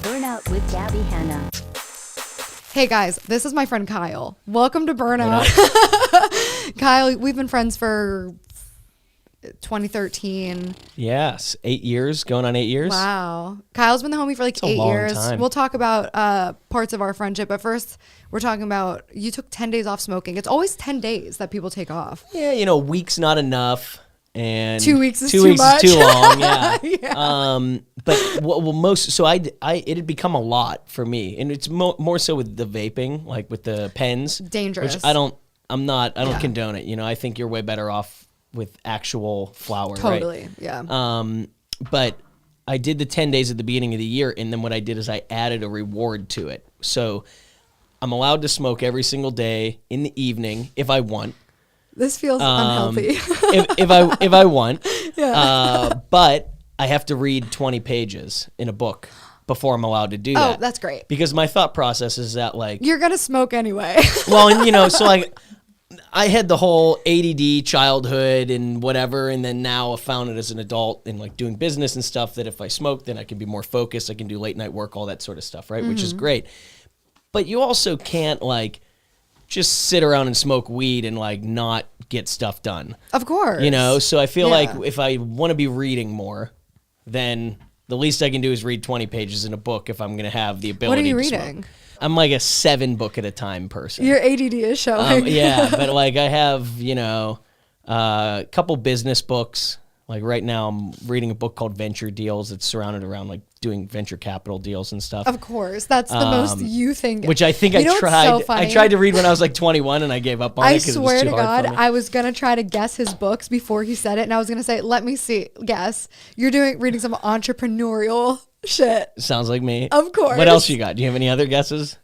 Burnout with Gabbie Hanna. Hey guys, this is my friend Kyle. Welcome to Burnout. Kyle, we've been friends for 2013. Yes, 8 years, going on 8 years. Wow. Kyle's been the homie for like 8 years. Time. We'll talk about parts of our friendship, but first we're talking about you took 10 days off smoking. It's always 10 days that people take off. Yeah, you know, a week's not enough. And 2 weeks is too too much. Is too long, yeah. Yeah. But it had become a lot for me, and it's more so with the vaping, like with the pens. Dangerous. Which I don't condone it. You know, I think you're way better off with actual flower. Totally, right? yeah. But I did the 10 days at the beginning of the year, and then what I did is I added a reward to it. So I'm allowed to smoke every single day in the evening if I want. This feels unhealthy. if I want. Yeah. But I have to read 20 pages in a book before I'm allowed to do that. Oh, that's great. Because my thought process is that, like, You're going to smoke anyway. well, and you know, so like I had the whole ADD childhood and whatever, and then now I found it as an adult and like doing business and stuff that if I smoke, then I can be more focused. I can do late night work, all that sort of stuff, right? Which is great. But you also can't like just sit around and smoke weed and like not get stuff done. Of course. You know, so I feel Yeah. like if I want to be reading more, then the least I can do is read 20 pages in a book if I'm going to have the ability What are you to reading? smoke. I'm like a 7 book at a time person. Your ADD is showing. Yeah, but like I have, you know, a couple business books. Like right now I'm reading a book called Venture Deals. It's surrounded around like doing venture capital deals and stuff. Of course. That's the most you thing. Which I think You know what's I so tried. funny? I tried to read when I was like 21 and I gave up on it I because it was swear too to hard God, for me. I was going to try to guess his books before he said it. And I was going to say, let me guess. You're reading some entrepreneurial shit. Sounds like me. Of course. What else you got? Do you have any other guesses?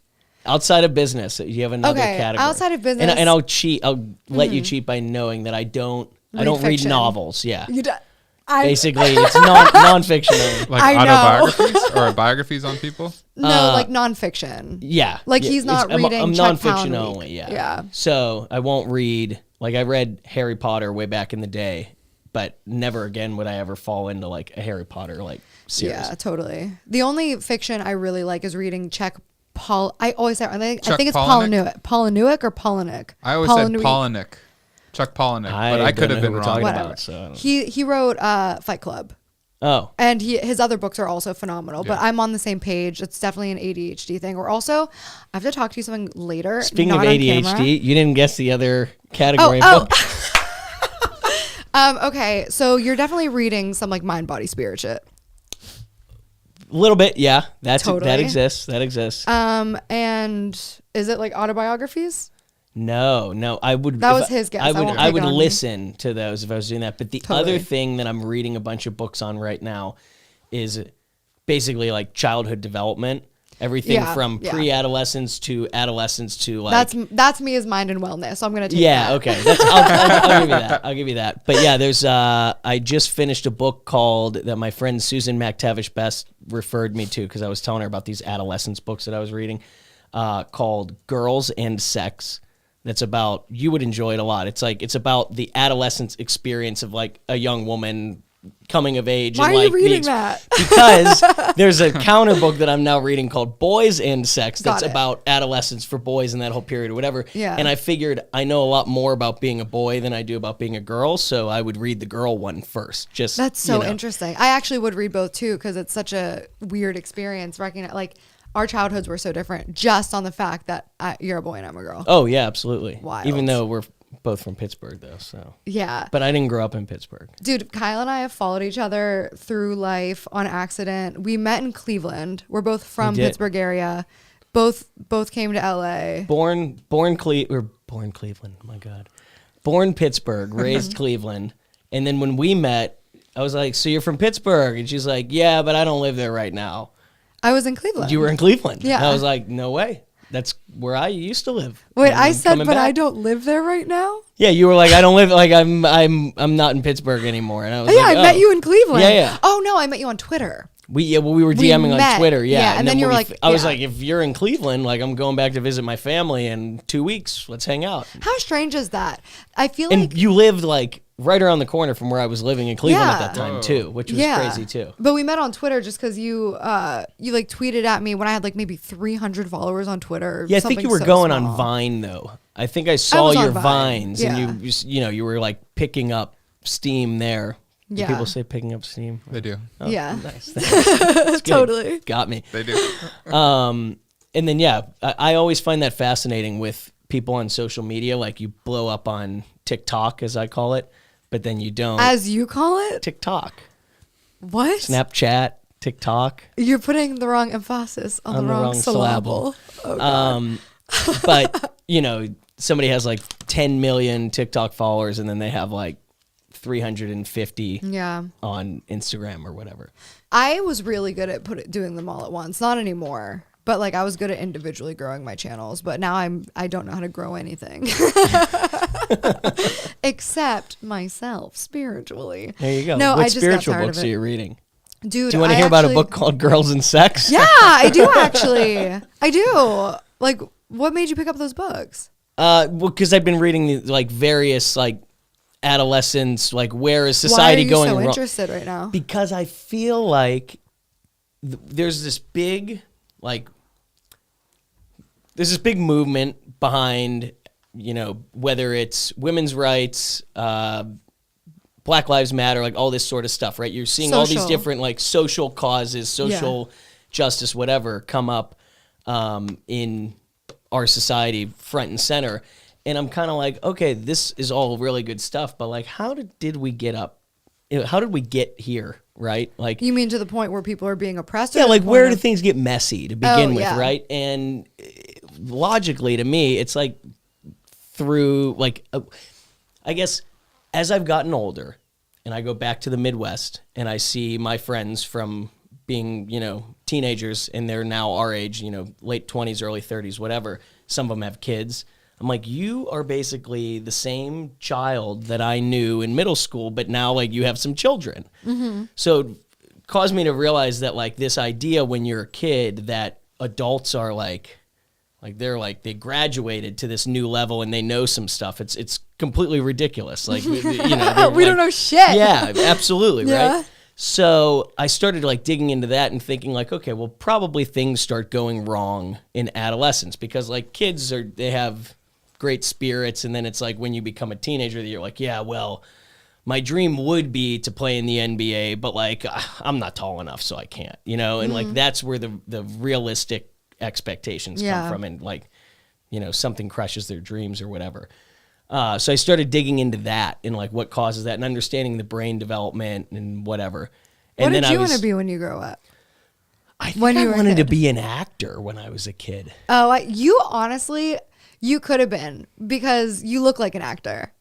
Outside of business, you have another Okay, category. outside of business. And I'll cheat. I'll let you cheat by knowing that I don't read fiction. novels. Yeah. Basically, Basically, it's nonfiction only. Like I know. autobiographies or biographies on people? No, like nonfiction. Yeah. Like yeah, he's not I'm reading Check nonfiction Pound Week. only, yeah. Yeah. So I won't read, like I read Harry Potter way back in the day, but never again would I ever fall into like a Harry Potter like series. Yeah, totally. The only fiction I really like is reading I always say, I think it's Palahniuk? Palahniuk or Palahniuk. I always said Palahniuk. Chuck Palahniuk, but I could have been wrong. Whatever. About, so I don't know. He wrote Fight Club. Oh. And his other books are also phenomenal, but Yeah. I'm on the same page. It's definitely an ADHD thing. Or also, I have to talk to you something later. Speaking of not on ADHD, camera. you didn't guess the other category. Oh. Okay, so you're definitely reading some like mind, body, spirit shit. A little bit, yeah. That Totally. exists. That exists. And is it like autobiographies? No, I would. That was his guess. I won't I pick would on you. listen to those if I was doing that. But the Totally. other thing that I'm reading a bunch of books on right now is basically like childhood development. Everything from pre-adolescence to adolescence to like. That's me as mind and wellness. So I'm gonna take Yeah. that. Okay. I'll give you that. I'll give you that. But yeah, there's. I just finished a book that my friend Susan McTavish Best referred me to because I was telling her about these adolescence books that I was reading, called Girls and Sex. That's about, you would enjoy it a lot. It's about the adolescence experience of like a young woman coming of age. Why and are like you reading that? Because there's a counter book that I'm now reading called Boys and Sex that's Got it. about adolescence for boys in that whole period or whatever. Yeah. And I figured I know a lot more about being a boy than I do about being a girl, so I would read the girl one first. That's so interesting. I actually would read both too because it's such a weird experience. Like our childhoods were so different just on the fact that you're a boy and I'm a girl. Oh yeah, absolutely. Wild. Even though we're both from Pittsburgh though, so. Yeah. But I didn't grow up in Pittsburgh. Dude, Kyle and I have followed each other through life on accident. We met in Cleveland. We're both from We did. Pittsburgh area. Both came to LA. Born Cleveland. My God, born Pittsburgh, raised Cleveland, and then when we met, I was like, "So you're from Pittsburgh?" And she's like, "Yeah, but I don't live there right now." I was in Cleveland. You were in Cleveland. Yeah. And I was like, "No way. That's where I used to live. Wait, And I I'm said, coming but I back. don't live there right now? Yeah, you were like, I don't live, like, I'm not in Pittsburgh anymore. And I was Yeah, like, I met you in Cleveland. Yeah, yeah. Oh, no, I met you on Twitter. We were We DMing met. on Twitter, yeah. And then you were when like, I was yeah. like, if you're in Cleveland, like, I'm going back to visit my family in 2 weeks. Let's hang out. How strange is that? I feel like... And you lived, like, right around the corner from where I was living in Cleveland at that Yeah. time, Whoa. too, which was crazy, too. But we met on Twitter just because you like tweeted at me when I had like maybe 300 followers on Twitter. Or Yeah, I think you were so going small. on Vine, though. I think I saw was on your Vine. Vines, Yeah. and you were, like, picking up steam there. Do Yeah. people say picking up steam? They do. Oh, Yeah. Nice. That's good. Totally. Got me. They do. And then, yeah, I always find that fascinating with people on social media. Like, you blow up on TikTok, as I call it, but then you don't. As you call it? TikTok, What? Snapchat, TikTok. You're putting the wrong emphasis on the wrong syllable. Oh, God. But, somebody has like 10 million TikTok followers, and then they have like 350 Yeah. on Instagram or whatever. I was really good at doing them all at once. Not anymore. But like I was good at individually growing my channels, but now I don't know how to grow anything. Except myself spiritually. There you go. No, What I just spiritual got tired books of are it. you reading? Dude, Do you want to hear about a book called Girls and Sex? Yeah, I do actually. I do. Like, what made you pick up those books? Well, because I've been reading the, like various like adolescents, like where is Why are society you going so wrong? interested right now? Because I feel like there's this big movement behind, whether it's women's rights, Black Lives Matter, like all this sort of stuff, right? You're seeing all these Social. different like social causes, social justice, whatever, come up in our society front and center. And I'm kind of like, okay, this is all really good stuff, but like, how did we get up? How did we get here, right? Like, You mean to the point where people are being oppressed? or yeah, to the like point where of- do things get messy to begin with, yeah. right? And logically, to me, it's like through like, I guess as I've gotten older and I go back to the Midwest and I see my friends from being, teenagers and they're now our age, late 20s, early 30s, whatever. Some of them have kids. I'm like, you are basically the same child that I knew in middle school, but now like you have some children. Mm-hmm. So it caused me to realize that like this idea when you're a kid that adults are like they graduated to this new level and they know some stuff. It's completely ridiculous. Like, we don't know shit. Yeah, absolutely. Yeah. Right. So I started like digging into that and thinking like, okay, well, probably things start going wrong in adolescence because like kids they have great spirits. And then it's like when you become a teenager, you're like, yeah, well, my dream would be to play in the NBA, but like I'm not tall enough, so I can't, and like that's where the realistic expectations come from, and like, something crushes their dreams or whatever. So I started digging into that and like what causes that and understanding the brain development and whatever. And What then did you I was, want to be when you grow up? I think when I you were a wanted to kid? be an actor when I was a kid. Oh, you honestly, you could have been because you look like an actor.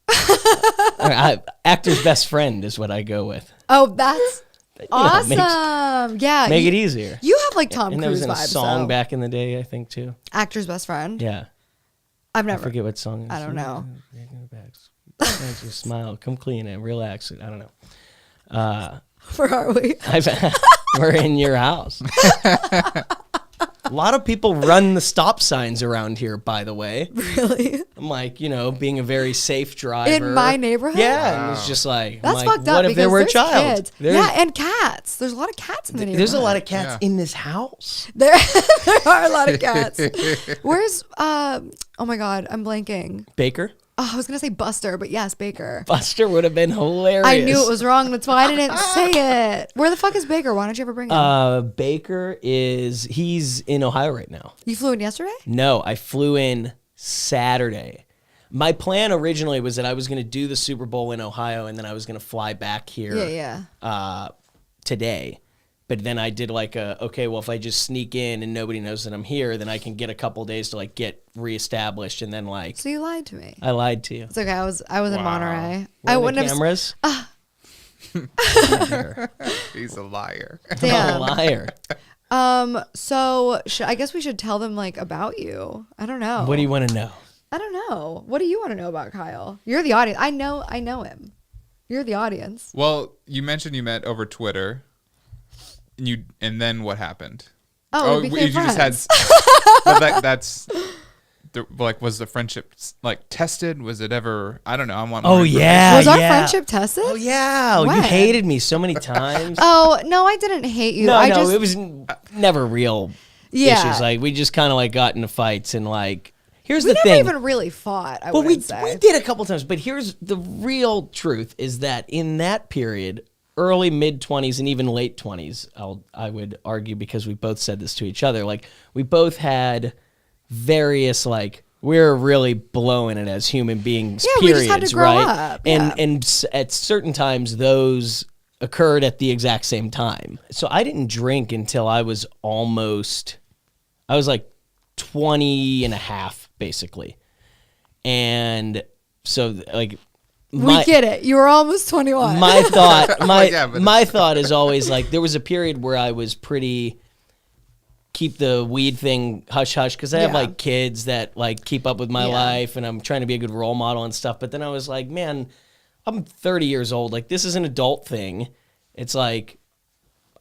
Actor's best friend is what I go with. Oh, that's know, awesome. Yeah. Make it easier. You have like Tom And there was Cruise in a vibes. song though. back in the day, I think too. Actor's best friend. Yeah. I've I never. forget what song it is. I don't know. Just smile, come clean and relax. I don't know. Where are we? We're in your house. A lot of people run the stop signs around here, by the way. Really? I'm like, being a very safe driver. In my neighborhood? Yeah. And it's just like, That's I'm like, fucked up what if there because were a there's child? kids. There's, Yeah, and cats. There's a lot of cats in the neighborhood. there's a lot of cats Yeah. in this house. There are a lot of cats. Where's oh my god, I'm blanking. Baker? Oh, I was gonna say Buster, but yes, Baker. Buster would have been hilarious. I knew it was wrong. That's why I didn't say it. Where the fuck is Baker? Why don't you ever bring him? Baker he's in Ohio right now. You flew in yesterday? No, I flew in Saturday. My plan originally was that I was going to do the Super Bowl in Ohio and then I was going to fly back here today. But then I did like okay, well, if I just sneak in and nobody knows that I'm here, then I can get a couple days to like get reestablished and then like So you lied to me. I lied to you. It's okay. I was in Monterey. Where I are wouldn't the have. cameras? He's a liar. I'm a Damn. liar. So I guess we should tell them like about you. I don't know. What do you want to know? I don't know. What do you want to know about Kyle? You're the audience. I know him. You're the audience. Well, you mentioned you met over Twitter. And then what happened? Oh, we became friends. Just had. Well, that's. Was the friendship like tested? Was it ever? I don't know. Yeah. Was our friendship tested? Oh yeah. When? You hated me so many times. Oh no, I didn't hate you. No, it was never real issues. Like we just kind of like got into fights and like. Here's the thing. We never even really fought. We did a couple times, but here's the real truth: is that in that period, early mid-20s and even late 20s, I would argue because we both said this to each other. Like we both had various like we're really blowing it as human beings. Yeah, periods, we just had to grow right? up. Yeah. And at certain times those occurred at the exact same time. So I didn't drink until I was like 20 and a half basically. And so like we get it. You were almost 21. My thought is always like there was a period where I was pretty keep the weed thing hush hush because I have like kids that like keep up with my life and I'm trying to be a good role model and stuff. But then I was like, man, I'm 30 years old. Like this is an adult thing. It's like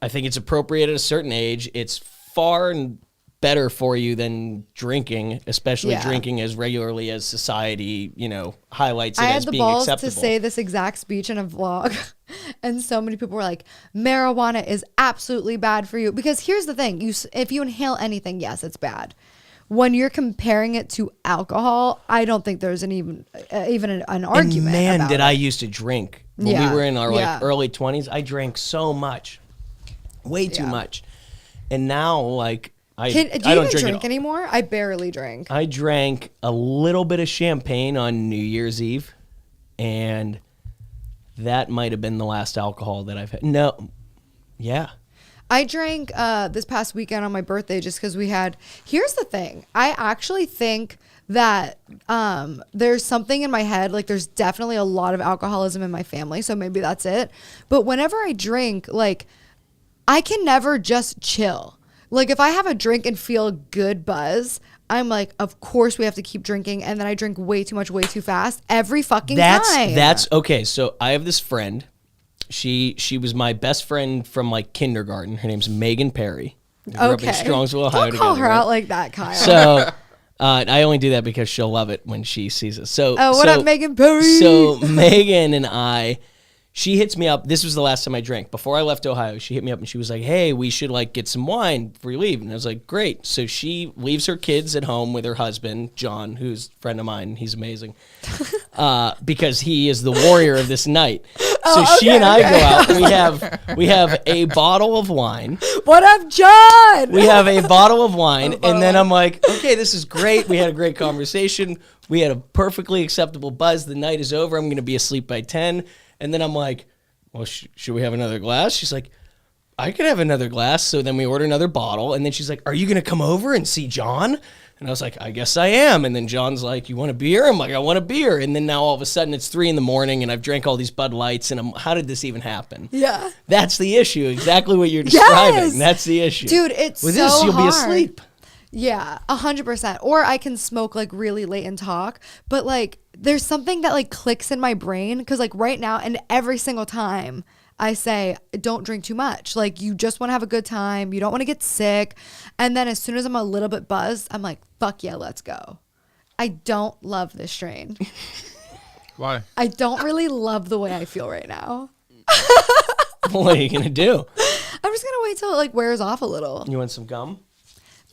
I think it's appropriate at a certain age. It's far and better for you than drinking, especially drinking as regularly as society, highlights it as being acceptable. I had the balls to say this exact speech in a vlog, and so many people were like, marijuana is absolutely bad for you. Because here's the thing, if you inhale anything, yes, it's bad. When you're comparing it to alcohol, I don't think there's even an argument. And man, did I used to drink. When we were in our like early 20s, I drank so much. Way too much. And now like do you even drink anymore? I barely drink. I drank a little bit of champagne on New Year's Eve, and that might have been the last alcohol that I've had. No, yeah. I drank this past weekend on my birthday just because here's the thing. I actually think that there's something in my head, like there's definitely a lot of alcoholism in my family, so maybe that's it. But whenever I drink, like I can never just chill. Like if I have a drink and feel a good buzz, I'm like, of course we have to keep drinking, and then I drink way too much, way too fast every fucking time. That's okay. So I have this friend. She was my best friend from like kindergarten. Her name's Megan Perry. We grew up in Strongsville, Ohio. Don't call her out like that, Kyle. So I only do that because she'll love it when she sees us. So what up, Megan Perry? So Megan and I. She hits me up. This was the last time I drank. Before I left Ohio, she hit me up and she was like, hey, we should like get some wine before you leave. And I was like, great. So she leaves her kids at home with her husband, John, who's a friend of mine. He's amazing. Because he is the warrior of this night. So she and I go out and we have a bottle of wine. What up, John? We have a bottle of wine. And then I'm like, okay, this is great. We had a great conversation. We had a perfectly acceptable buzz. The night is over. I'm going to be asleep by 10. And then I'm like, well, should we have another glass? She's like, I could have another glass. So then we order another bottle. And then she's like, are you going to come over and see John? And I was like, I guess I am. And then John's like, you want a beer? I'm like, I want a beer. And then now all of a sudden it's 3 a.m. and I've drank all these Bud Lights. And how did this even happen? Yeah. That's the issue. Exactly what you're describing. Yes. That's the issue. Dude, it's with so this, you'll hard. Be asleep. Yeah, 100%. Or I can smoke like really late and talk. But like, there's something that like clicks in my brain because like right now and every single time I say don't drink too much. Like you just want to have a good time. You don't want to get sick. And then as soon as I'm a little bit buzzed, I'm like, fuck yeah, let's go. I don't love this strain. Why? I don't really love the way I feel right now. What are you going to do? I'm just going to wait till it like wears off a little. You want some gum?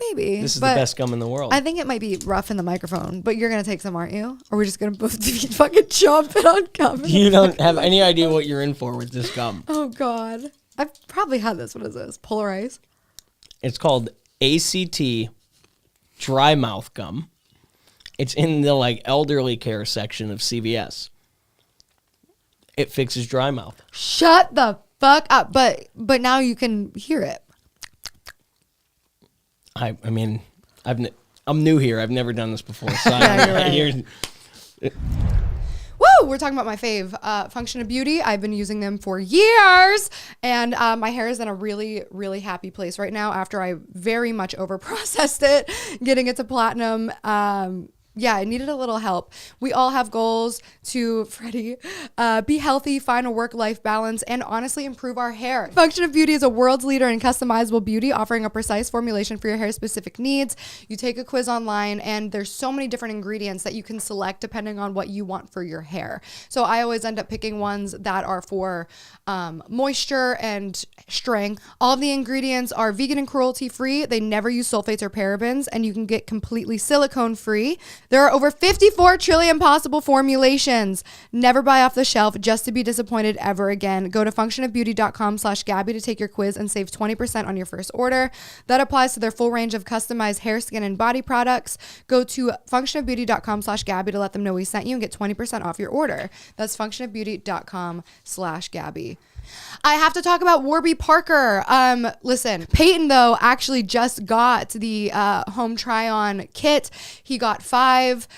Maybe. This is the best gum in the world. I think it might be rough in the microphone, but you're going to take some, aren't you? Or we're just going to both fucking chomp it on gum. You don't have any idea what you're in for with this gum. Oh, God. I've probably had this. What is this? Polarize? It's called ACT Dry Mouth Gum. It's in the like elderly care section of CVS. It fixes dry mouth. Shut the fuck up. But now you can hear it. I mean, I'm new here. I've never done this before. So yeah, you're right. Woo! we're talking about my fave, Function of Beauty. I've been using them for years, and my hair is in a really, really happy place right now after I very much overprocessed it, getting it to platinum. Yeah, I needed a little help. We all have goals to, Freddie, be healthy, find a work-life balance, and honestly improve our hair. Function of Beauty is a world's leader in customizable beauty, offering a precise formulation for your hair-specific needs. You take a quiz online, and there's so many different ingredients that you can select depending on what you want for your hair. So I always end up picking ones that are for moisture and strength. All of the ingredients are vegan and cruelty-free. They never use sulfates or parabens, and you can get completely silicone-free. There are over 54 trillion possible formulations. Never buy off the shelf just to be disappointed ever again. Go to functionofbeauty.com/Gabbie to take your quiz and save 20% on your first order. That applies to their full range of customized hair, skin, and body products. Go to functionofbeauty.com/Gabbie to let them know we sent you and get 20% off your order. That's functionofbeauty.com/Gabbie. I have to talk about Warby Parker. Listen, Peyton, though, actually just got the Home Try-On kit. He got 5.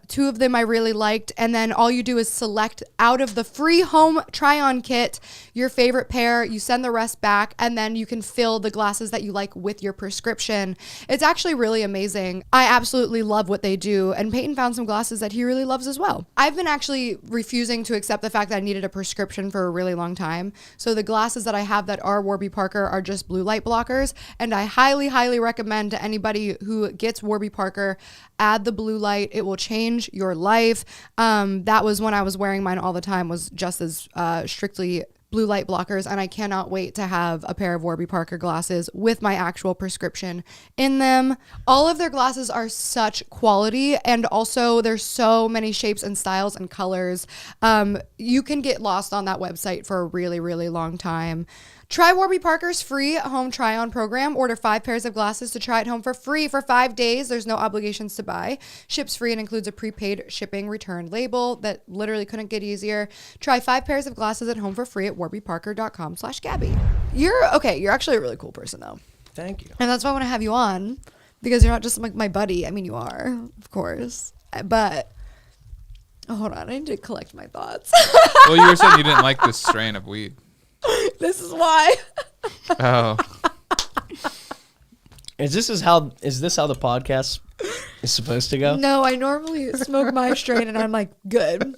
2 of them I really liked. And then all you do is select out of the free Home Try-On kit your favorite pair. You send the rest back, and then you can fill the glasses that you like with your prescription. It's actually really amazing. I absolutely love what they do. And Peyton found some glasses that he really loves as well. I've been actually refusing to accept the fact that I needed a prescription for a really long time. So the glasses that I have that are Warby Parker are just blue light blockers. And I highly, highly recommend to anybody who gets Warby Parker, add the blue light. It will change your life. That was when I was wearing mine all the time, was just as strictly blue light blockers, and I cannot wait to have a pair of Warby Parker glasses with my actual prescription in them. All of their glasses are such quality, and also there's so many shapes and styles and colors. You can get lost on that website for a really, really long time. Try Warby Parker's free home try-on program. Order 5 pairs of glasses to try at home for free for 5 days. There's no obligations to buy. Ships free and includes a prepaid shipping return label that literally couldn't get easier. Try 5 pairs of glasses at home for free at warbyparker.com/Gabbie. You're actually a really cool person, though. Thank you. And that's why I want to have you on, because you're not just like my buddy. I mean, you are, of course. But hold on, I need to collect my thoughts. Well, you were saying you didn't like this strain of weed. This is why. Oh. Is this how the podcast is supposed to go? No, I normally smoke my strain and I'm like, good.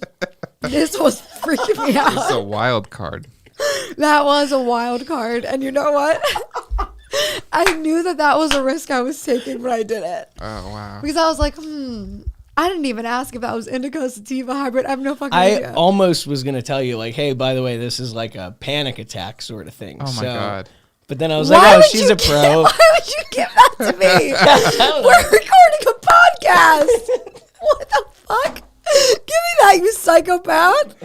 This was freaking me out. This is a wild card. That was a wild card. And you know what? I knew that was a risk I was taking, but I did it. Oh, wow. Because I was like, I didn't even ask if that was indica sativa hybrid. I have no fucking idea. I almost was going to tell you, like, hey, by the way, this is like a panic attack sort of thing. Oh, my God. But then I was like, oh, she's a pro. Why would you give that to me? We're recording a podcast. What the fuck? Give me that, you psychopath.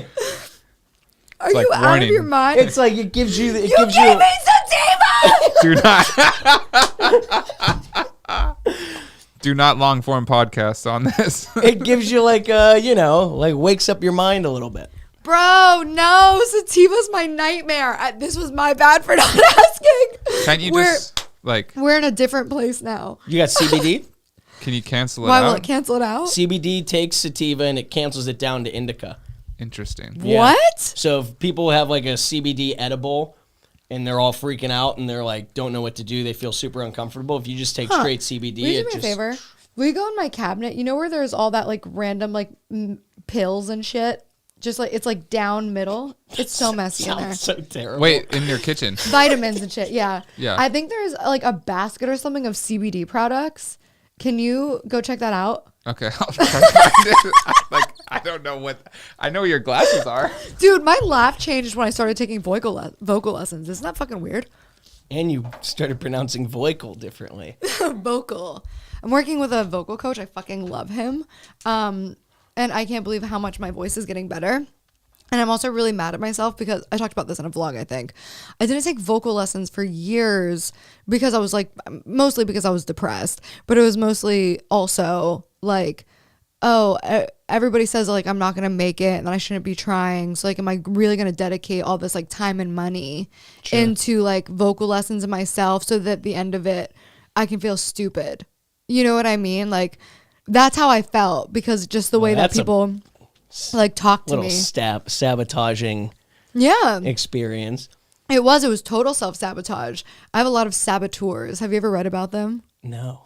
Are you like out of your mind? It's like it gives you. You gave me sativa! Do not. Do not long form podcasts on this. It gives you like like wakes up your mind a little bit. Bro, no, sativa's my nightmare. This was my bad for not asking. Can't you just like? We're in a different place now. You got CBD? Can you cancel it Why out? will it cancel it out? CBD takes sativa and it cancels it down to indica. Interesting. Yeah. What? So if people have like a CBD edible and they're all freaking out and they're like don't know what to do, they feel super uncomfortable. If you just take straight CBD, Will you do me a favor? Will you go in my cabinet? You know where there's all that like random like pills and shit? Just like it's like down middle. It's so messy in there. So terrible. Wait, in your kitchen? Vitamins and shit. Yeah. Yeah. I think there's like a basket or something of CBD products. Can you go check that out? Okay. I'll try to find it. I don't know what. I know where your glasses are. Dude, my laugh changed when I started taking vocal lessons. Isn't that fucking weird? And you started pronouncing vocal differently. Vocal. I'm working with a vocal coach. I fucking love him. And I can't believe how much my voice is getting better. And I'm also really mad at myself because I talked about this in a vlog, I think. I didn't take vocal lessons for years because I was like, mostly because I was depressed, but it was mostly also like, oh, everybody says like I'm not going to make it and I shouldn't be trying. So like, am I really going to dedicate all this like time and money into like vocal lessons of myself so that at the end of it, I can feel stupid? You know what I mean? Like, that's how I felt because just the way that people... like talk to Little me. sabotaging Yeah. experience. It was total self-sabotage. I have a lot of saboteurs. Have you ever read about them? No.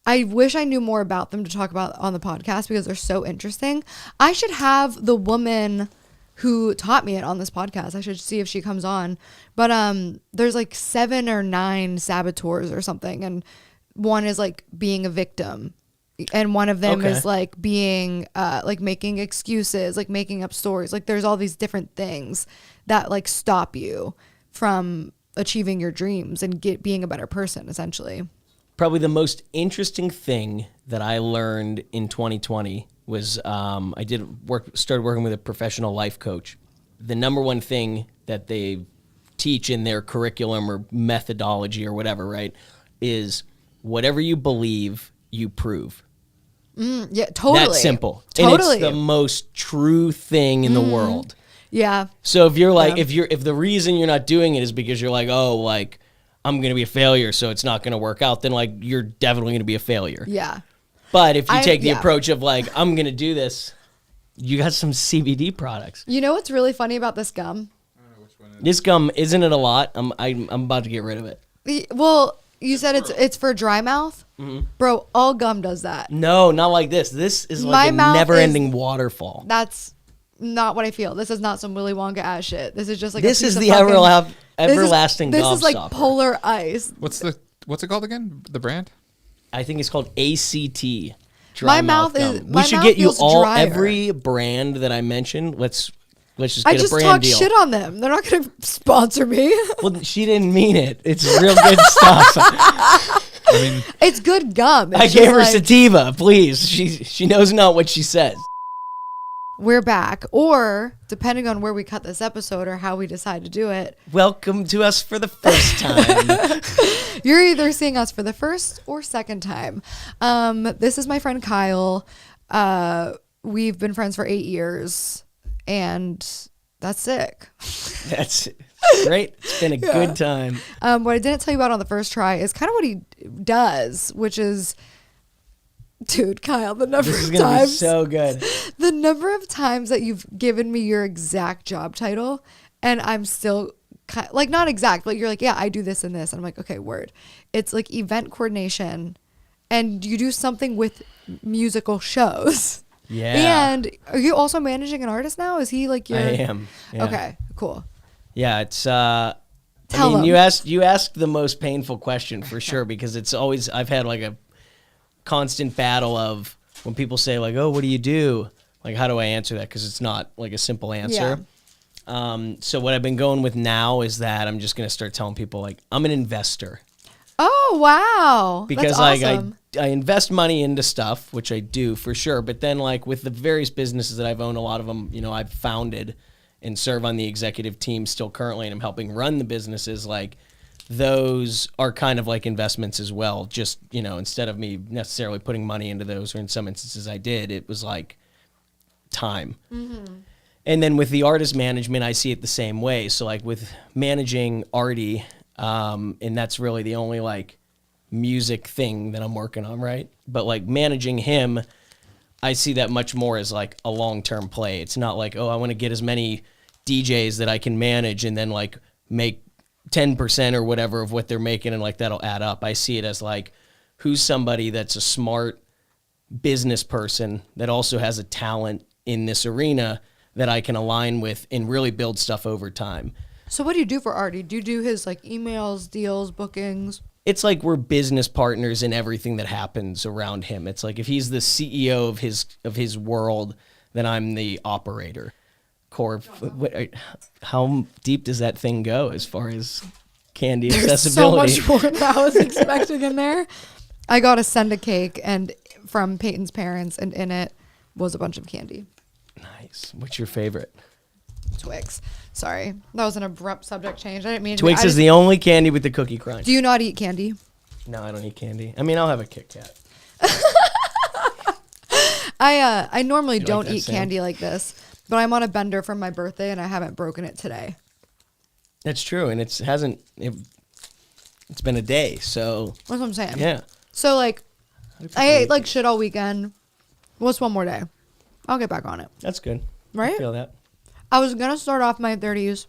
I wish I knew more about them to talk about on the podcast because they're so interesting. I should have the woman who taught me it on this podcast. I should see if she comes on. But there's like 7 or 9 saboteurs or something, and one is like being a victim, and one of them Okay. is like being like making excuses, like making up stories. Like there's all these different things that like stop you from achieving your dreams and being a better person, essentially. Probably the most interesting thing that I learned in 2020 was I started working with a professional life coach. The number one thing that they teach in their curriculum or methodology or whatever, right, is whatever you believe, you prove. Yeah, totally. That's simple. Totally. And it's the most true thing in the world. Yeah. So if you're like, Yeah. if the reason you're not doing it is because you're like, oh, like I'm going to be a failure, so it's not going to work out, then like you're definitely going to be a failure. Yeah. But if you take the yeah. approach of like, I'm going to do this, you got some CBD products. You know what's really funny about this gum? This gum, isn't it a lot? I'm about to get rid of it. Well, you said it's for dry mouth? Mm-hmm. Bro, all gum does that. No, not like this. This is My like a mouth never-ending waterfall. That's not what I feel. This is not some Willy Wonka ass shit. This is just like This a piece is of the fucking, everlasting This gobstopper. is like polar ice. What's it called again? The brand? I think it's called ACT. Dry My mouth gum. is- We my should mouth get you feels all drier. every brand that I mentioned. Let's just I get a just brand talk deal. shit on them. They're not going to sponsor me. Well, she didn't mean it. It's real good stuff. I mean, It's good gum. It's I just gave her like, sativa. Please, she knows not what she says. we're back. Or, depending on where we cut this episode or how we decide to do it, Welcome to us for the first time. you're either seeing us for the first or second time. This is my friend Kyle. We've been friends for 8 years, and that's sick. That's great. It's been a good time. What I didn't tell you about on the first try is kind of what he does, which is, dude, Kyle, the number This is of gonna be times, so good. the number of times that you've given me your exact job title, and I'm still like not exact, but you're like, yeah, I do this and this, and I'm like, okay, word. It's like event coordination, and you do something with musical shows. Yeah. And are you also managing an artist now? Is he like your? I am. Yeah. Okay, cool. Yeah, it's Tell I mean, him. you asked the most painful question for sure, because it's always, I've had like a constant battle of when people say like, oh, what do you do? Like, how do I answer that? Because it's not like a simple answer. So what I've been going with now is that I'm just going to start telling people like, I'm an investor. Oh wow! Because That's like awesome. I invest money into stuff, which I do for sure. But then like with the various businesses that I've owned, a lot of them, you know, I've founded and serve on the executive team still currently, and I'm helping run the businesses. Like those are kind of like investments as well. Just, you know, instead of me necessarily putting money into those, or in some instances I did, it was like time. Mm-hmm. And then with the artist management, I see it the same way. So like with managing Artie, and that's really the only like music thing that I'm working on, right? But like managing him, I see that much more as like a long-term play. It's not like, oh, I want to get as many DJs that I can manage and then like make 10% or whatever of what they're making, and like that'll add up. I see it as like, who's somebody that's a smart business person that also has a talent in this arena that I can align with and really build stuff over time. So what do you do for Artie? Do you do his like emails, deals, bookings? It's like we're business partners in everything that happens around him. It's like if he's the CEO of his world, then I'm the operator. How deep does that thing go as far as candy accessibility? So much more than I was expecting in there. I got a send a cake and from Peyton's parents, and in it was a bunch of candy. Nice. What's your favorite? Twix. Sorry, that was an abrupt subject change. I didn't mean to. Twix is the only candy with the cookie crunch. Do you not eat candy? No, I don't eat candy. I mean, I'll have a Kit Kat. I normally You like don't that, eat Sam? candy like this, but I'm on a bender from my birthday and I haven't broken it today. That's true, and it's been a day, so That's what I'm saying. yeah. So like, I ate like shit all weekend. What's one more day? I'll get back on it. That's good. Right? I feel that. I was going to start off my 30s.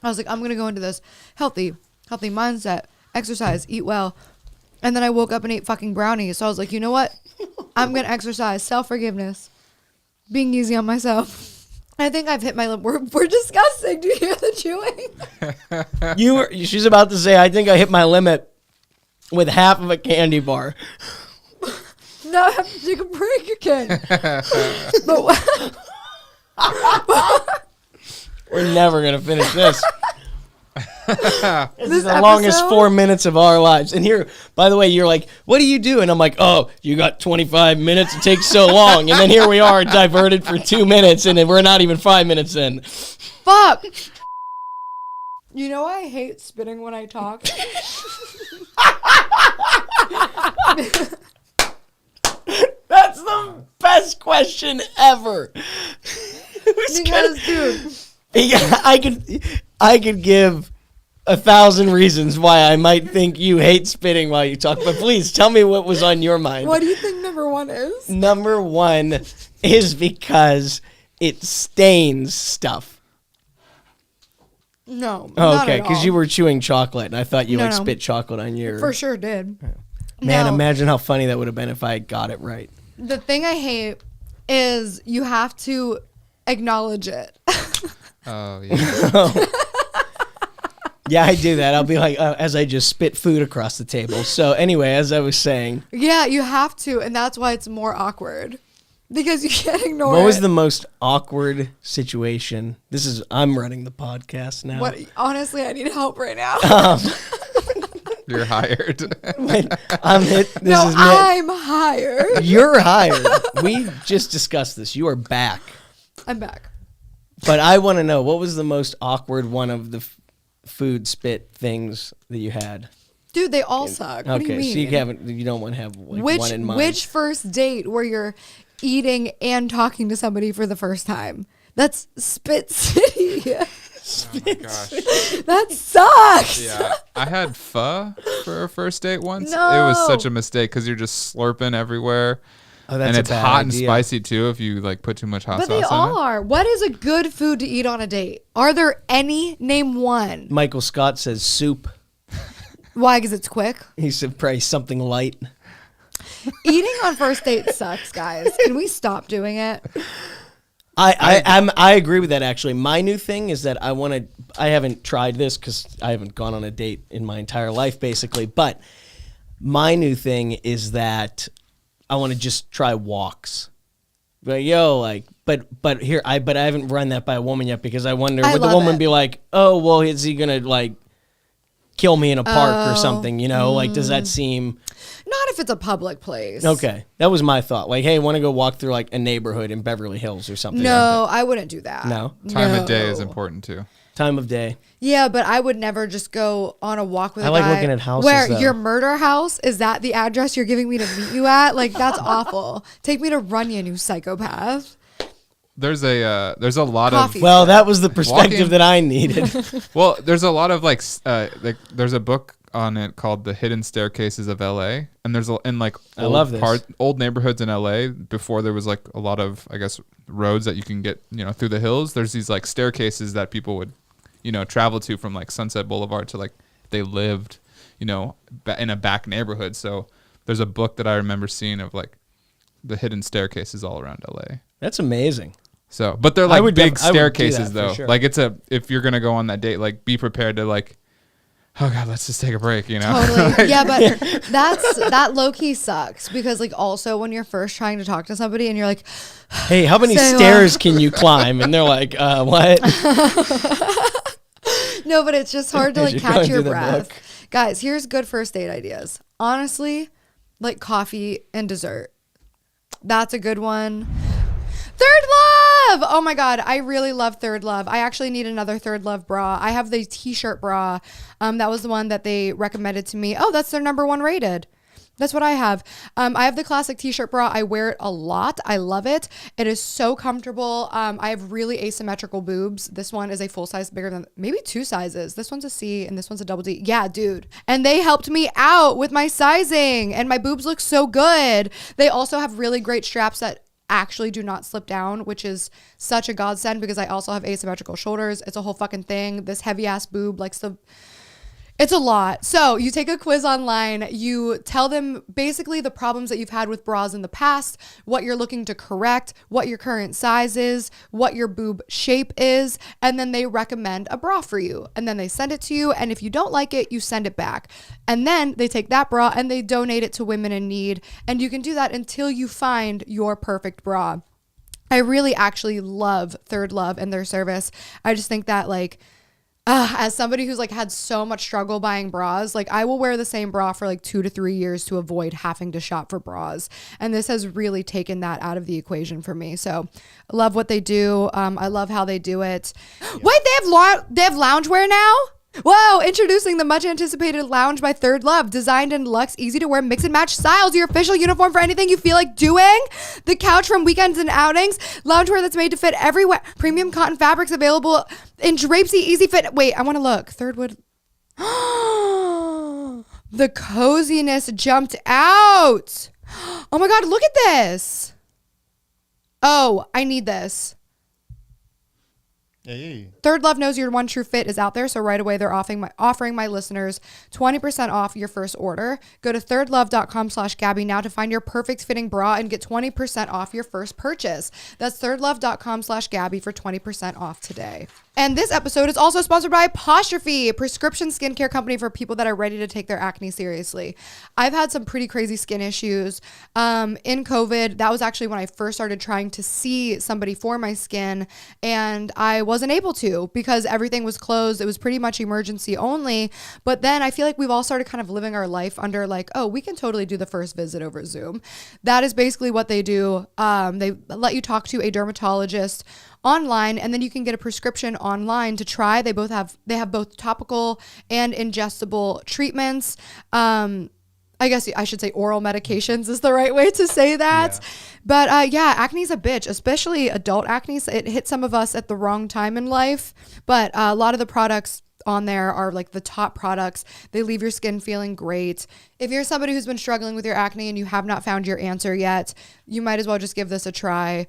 I was like, I'm going to go into this healthy mindset, exercise, eat well. And then I woke up and ate fucking brownies. So I was like, you know what? I'm going to exercise, self-forgiveness, being easy on myself. I think I've hit my limit. We're disgusting. Do you hear the chewing? She's about to say, I think I hit my limit with half of a candy bar. No, I have to take a break again. But We're never going to finish this. This is the episode? longest 4 minutes of our lives. And here, by the way, you're like, what do you do? And I'm like, oh, you got 25 minutes. It takes so long. And then here we are diverted for 2 minutes. And then we're not even 5 minutes in. fuck. You know I hate spitting when I talk. That's the best question ever. Because, dude. I could give 1,000 reasons why I might think you hate spitting while you talk, but please tell me what was on your mind. What do you think number one is? Number one is because it stains stuff. No. Okay, because you were chewing chocolate, and I thought you No. spit chocolate on your. For sure did. Man, No. imagine how funny that would have been if I got it right. The thing I hate is you have to acknowledge it. Oh, yeah. Yeah, I do that. I'll be like, as I just spit food across the table. So anyway, as I was saying, Yeah, you have to, and that's why it's more awkward. Because you can't ignore it. what was the most awkward situation? I'm running the podcast now. What? Honestly, I need help right now. You're hired. I'm hit. I'm hired. You're hired. We just discussed this. You are back. I'm back. But I want to know, what was the most awkward one of the food spit things that you had? Dude, they all suck. What do you mean? So you don't want to have one in mind. Which first date where you're eating and talking to somebody for the first time? That's Spit City. Oh my gosh. That sucks. Yeah, I had pho for a first date once. No. It was such a mistake because you're just slurping everywhere. Oh, that's and a it's bad hot idea. and spicy too if you like put too much hot But sauce they on all it. are. What is a good food to eat on a date? Are there any? Name one. Michael Scott says soup. Why? Because it's quick. He said probably something light. Eating on first date sucks, guys. Can we stop doing it? I agree with that actually. My new thing is that I haven't tried this because I haven't gone on a date in my entire life basically, but my new thing is that I want to just try walks. But but I haven't run that by a woman yet because I wonder would the love woman it. be like, oh well, is he gonna like kill me in a park or something? You know, like does that seem Not if it's a public place. okay? That was my thought. Like, hey, want to go walk through like a neighborhood in Beverly Hills or something? No, I wouldn't do that. No? Time of day No. is important too. Time of day. Yeah, but I would never just go on a walk with a I guy. like looking at houses, Where though. your murder house, is that the address you're giving me to meet you at? Like, that's awful. Take me to Runyon, you psychopath. There's a lot Coffee. of Well, that was the perspective Walking. that I needed. well, there's a lot of like there's a book on it called The Hidden Staircases of LA, and there's in like I love this. old neighborhoods in LA before there was like a lot of I guess roads that you can get through the hills. There's these like staircases that people would travel to from like Sunset Boulevard to like they lived in a back neighborhood. So there's a book that I remember seeing of like the hidden staircases all around LA. That's amazing. So, but they're I like would big I would do staircases that for though. sure. Like if you're gonna go on that date, like be prepared to like, oh god, let's just take a break, Totally. Yeah, but that low key sucks because like also when you're first trying to talk to somebody and you're like, Hey, how many So, stairs can you climb? And they're like, what? no, but it's just hard to As like you're catch going your through the breath. book. Guys, here's good first date ideas. Honestly, like coffee and dessert. That's a good one. Third Love! Oh my God, I really love Third Love. I actually need another Third Love bra. I have the t-shirt bra. That was the one that they recommended to me. Oh, that's their #1 rated. That's what I have. I have the classic t-shirt bra. I wear it a lot. I love it. It is so comfortable. I have really asymmetrical boobs. This one is a full size bigger than maybe 2 sizes. This one's a C and this one's a double D. Yeah, dude. And they helped me out with my sizing and my boobs look so good. They also have really great straps that actually do not slip down, which is such a godsend because I also have asymmetrical shoulders. It's a whole fucking thing. This heavy ass boob likes to... It's a lot. So you take a quiz online, you tell them basically the problems that you've had with bras in the past, what you're looking to correct, what your current size is, what your boob shape is, and then they recommend a bra for you. And then they send it to you, and if you don't like it, you send it back. And then they take that bra and they donate it to women in need. And you can do that until you find your perfect bra. I really actually love Third Love and their service. I just think that like... as somebody who's like had so much struggle buying bras, like I will wear the same bra for like 2 to 3 years to avoid having to shop for bras. And this has really taken that out of the equation for me. So I love what they do. I love how they do it. Yeah. Wait, they have loungewear now? Whoa, introducing the much anticipated lounge by Third Love, designed in luxe, easy to wear, mix and match styles, your official uniform for anything you feel like doing. The couch from weekends and outings, loungewear that's made to fit everywhere. Premium cotton fabrics available in drapesy, easy fit. Wait, I want to look. Third Wood. The coziness jumped out. Oh my God, look at this. Oh, I need this. Hey. Third Love knows your one true fit is out there, so right away they're offering my listeners 20% off your first order. Go to thirdlove.com/Gabbie now to find your perfect fitting bra and get 20% off your first purchase. That's thirdlove.com/Gabbie for 20% off today. And this episode is also sponsored by Apostrophe, a prescription skincare company for people that are ready to take their acne seriously. I've had some pretty crazy skin issues. In COVID, that was actually when I first started trying to see somebody for my skin, and I wasn't able to because everything was closed. It was pretty much emergency only. But then I feel like we've all started kind of living our life under like, oh, we can totally do the first visit over Zoom. That is basically what they do. They let you talk to a dermatologist online, and then you can get a prescription online to try. They have both topical and ingestible treatments. I guess I should say oral medications is the right way to say that. Yeah. But yeah, acne's a bitch, especially adult acne. It hits some of us at the wrong time in life. But a lot of the products on there are like the top products. They leave your skin feeling great. If you're somebody who's been struggling with your acne and you have not found your answer yet, you might as well just give this a try.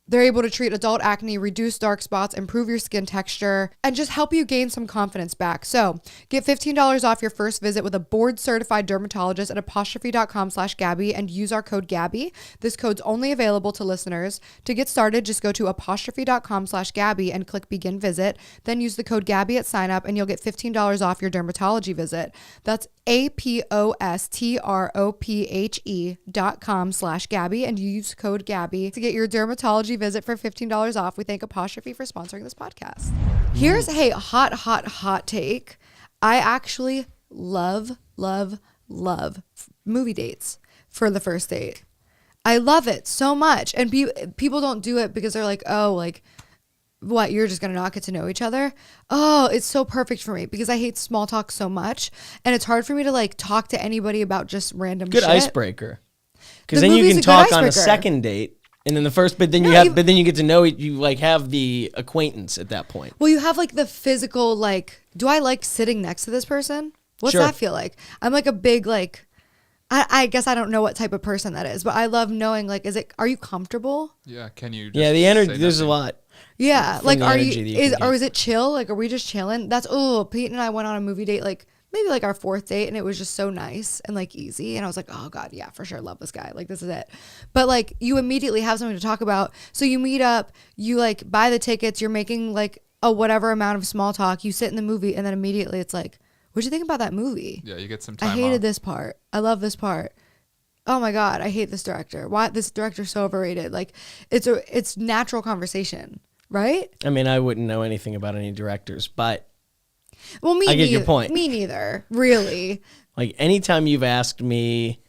They're able to treat adult acne, reduce dark spots, improve your skin texture, and just help you gain some confidence back. So get $15 off your first visit with a board-certified dermatologist at apostrophe.com/Gabbie and use our code Gabbie. This code's only available to listeners. To get started, just go to apostrophe.com/Gabbie and click begin visit. Then use the code Gabbie at sign up and you'll get $15 off your dermatology visit. That's apostrophe.com/Gabbie and use code Gabbie to get your dermatology visit for $15 off. We thank Apostrophe for sponsoring this podcast. Here's a hot take. I actually love movie dates for the first date. I love it so much. And people don't do it because they're like, oh, like, what, you're just going to not get to know each other? Oh, it's so perfect for me because I hate small talk so much. And it's hard for me to like talk to anybody about just random shit. Good icebreaker. Because then you can talk on a second date. And then but then you get to know it. You like have the acquaintance at that point. Well, you have like the physical, like, do I like sitting next to this person? What's that feel like? I'm like a big, like, I guess I don't know what type of person that is, but I love knowing, like, are you comfortable? Yeah. Can you? Yeah. The energy, there's a lot. Yeah. Like, is it chill? Like, are we just chilling? Pete and I went on a movie date, like, maybe like our fourth date, and it was just so nice and like easy, and I was like, oh God, yeah, for sure, love this guy, like this is it. But like you immediately have something to talk about, so you meet up, you like buy the tickets, you're making like a whatever amount of small talk, you sit in the movie, and then immediately it's like, what'd you think about that movie? Yeah, you get some time I hated off. this part, I love this part, oh my God, I hate this director, why this director's so overrated. Like it's natural conversation, right? I mean, I wouldn't know anything about any directors, but well, I get your point. Me neither, really. Like anytime you've asked me,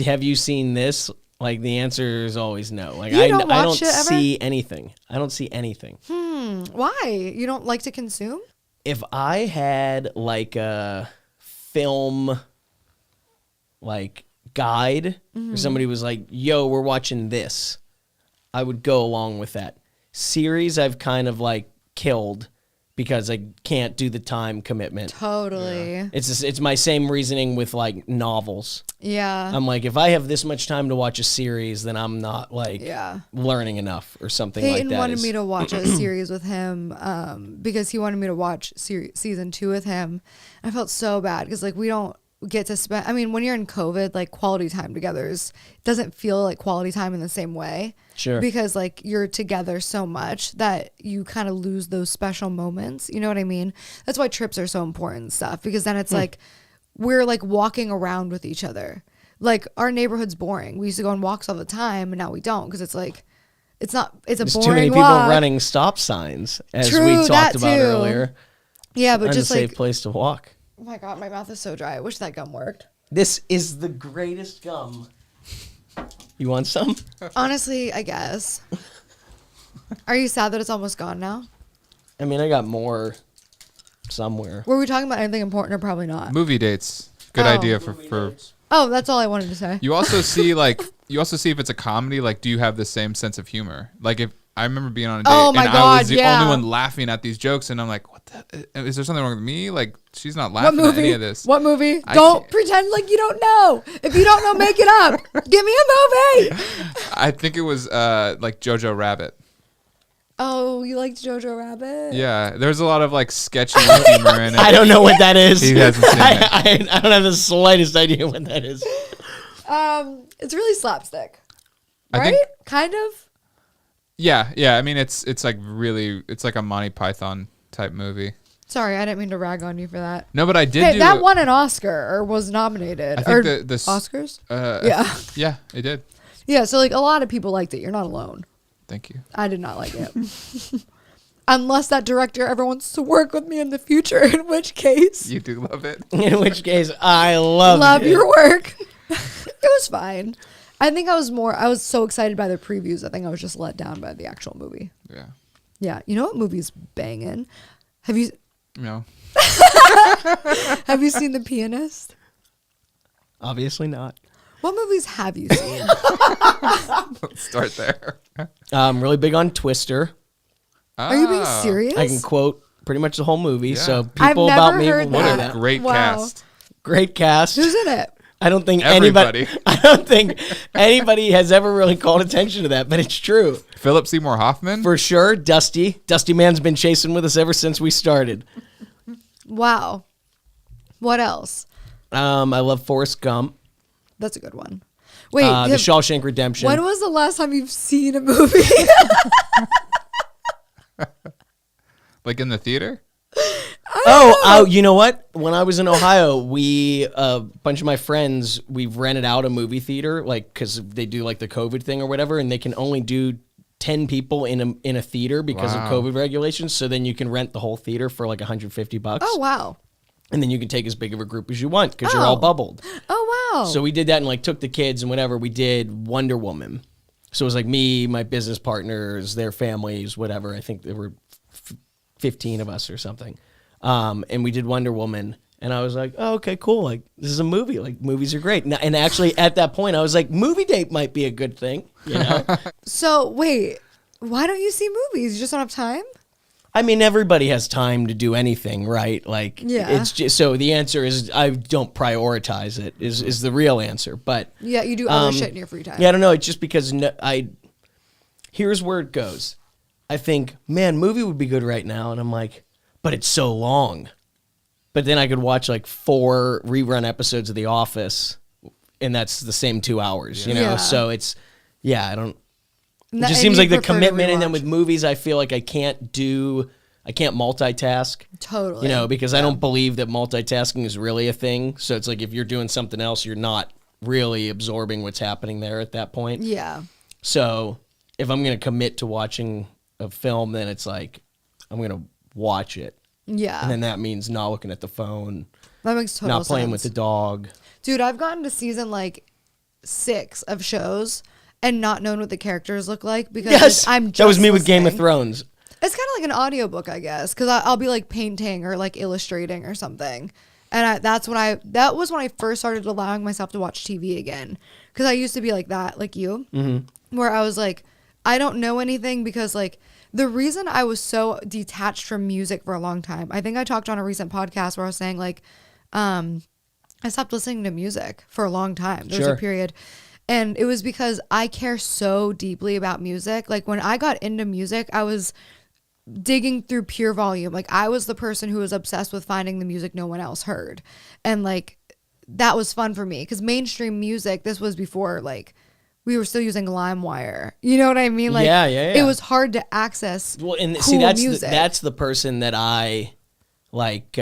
have you seen this? Like the answer is always no. Like I don't see anything. I don't see anything. Why? You don't like to consume? If I had like a film like guide or somebody was like, yo, we're watching this, I would go along with that. Series I've kind of like killed because I can't do the time commitment. Totally. It's my same reasoning with like novels. Yeah. I'm like, if I have this much time to watch a series, then I'm not like learning enough or something like that. Peyton wanted me to watch a series with him because he wanted me to watch season 2 with him. I felt so bad because like we don't get to spend, I mean, when you're in COVID, like quality time together doesn't feel like quality time in the same way. Sure. Because like you're together so much that you kind of lose those special moments. You know what I mean? That's why trips are so important and stuff, because then it's like we're like walking around with each other. Like our neighborhood's boring. We used to go on walks all the time and now we don't, because it's like it's a There's boring too many people walk. running stop signs, as True, we talked that about too. earlier. Yeah, but just Unsafe like, place to walk. oh my God, my mouth is so dry. I wish that gum worked. This is the greatest gum. You want some? Honestly, I guess. Are you sad that it's almost gone now? I mean, I got more somewhere. Were we talking about anything important or probably not? Movie dates. Good Oh. idea for. Oh, that's all I wanted to say. You also see if it's a comedy. Like, do you have the same sense of humor? Like, if I remember being on a date Oh my and I God, was the yeah. only one laughing at these jokes, and I'm like, what the? Is there something wrong with me? Like, she's not laughing at any of this. What movie? I Don't can't- pretend like you don't know. If you don't know, make it up. Give me a movie. I think it was like Jojo Rabbit. Oh, you liked Jojo Rabbit? Yeah, there's a lot of like sketchy humor in it. I don't know what that is. He hasn't seen it. I don't have the slightest idea what that is. It's really slapstick, I right? think- Kind of. Yeah. I mean, it's like really, it's like a Monty Python type movie. Sorry, I didn't mean to rag on you for that. No, but I did Hey, do that won an Oscar or was nominated. I think or the Oscars? yeah. Yeah, it did. Yeah, so like a lot of people liked it. You're not alone. Thank you. I did not like it. Unless that director ever wants to work with me in the future, in which case, You do love it. In which case, I love it. your work. It was fine. I think I was so excited by the previews. I think I was just let down by the actual movie. Yeah. Yeah. You know what movie's banging? Have you No. seen The Pianist? Obviously not. What movies have you seen? Let's start there. I'm really big on Twister. Are you being serious? I can quote pretty much the whole movie, Yeah. so I've people never about me will heard know What that. that. a great Wow. cast. Great cast. Who's in it? I don't think Everybody. I don't think anybody has ever really called attention to that, but it's true. Philip Seymour Hoffman. For sure, Dusty. Dusty Man's been chasing with us ever since we started. Wow. What else? I love Forrest Gump. That's a good one. Wait, The Shawshank Redemption. when was the last time you've seen a movie? Like in the theater. Oh, you know what? When I was in Ohio, a bunch of my friends, we've rented out a movie theater, like, because they do like the COVID thing or whatever, and they can only do 10 people in a theater because Wow. of COVID regulations. So then you can rent the whole theater for like $150. Oh, wow. And then you can take as big of a group as you want because you're all Oh. bubbled. Oh, wow. So we did that and like took the kids and whatever. We did Wonder Woman. So it was like me, my business partners, their families, whatever. I think there were 15 of us or something. And we did Wonder Woman. And I was like, oh, okay, cool. Like, this is a movie. Like, movies are great. And actually, at that point, I was like, movie date might be a good thing. You know? So, wait, why don't you see movies? You just don't have time? I mean, everybody has time to do anything, right? Like, Yeah. it's just, so the answer is I don't prioritize it, is the real answer. But Yeah, you do other shit in your free time. yeah, I don't know. It's just because here's where it goes. I think, man, movie would be good right now. And I'm like, but it's so long. But then I could watch like 4 rerun episodes of The Office, and that's the same 2 hours, you know? Yeah. So it's, I don't, it And just you seems like the prefer to commitment. And then rewatch. with movies, I feel like I can't multitask. Totally. You know, because I don't believe that multitasking is really a thing. So it's like if you're doing something else, you're not really absorbing what's happening there at that point. Yeah. So if I'm going to commit to watching a film, then it's like I'm going to watch it. Yeah. And then that means not looking at the phone, That makes total not playing with sense. the dog. Dude, I've gotten to season like 6 of shows and not known what the characters look like because Yes, I'm just that was me with Game of listening. Thrones. It's kind of like an audiobook, I guess, because I'll be like painting or like illustrating or something. And that was when I first started allowing myself to watch TV again. Because I used to be like that, like you, where I was like, I don't know anything because like the reason I was so detached from music for a long time, I think I talked on a recent podcast where I was saying like, I stopped listening to music for a long time. There was a period. And it was because I care so deeply about music. Like when I got into music, I was digging through pure volume. Like I was the person who was obsessed with finding the music no one else heard. And like that was fun for me because mainstream music, this was before like we were still using LimeWire. You know what I mean? Like it was hard to access and cool see, music. that's the person that I like.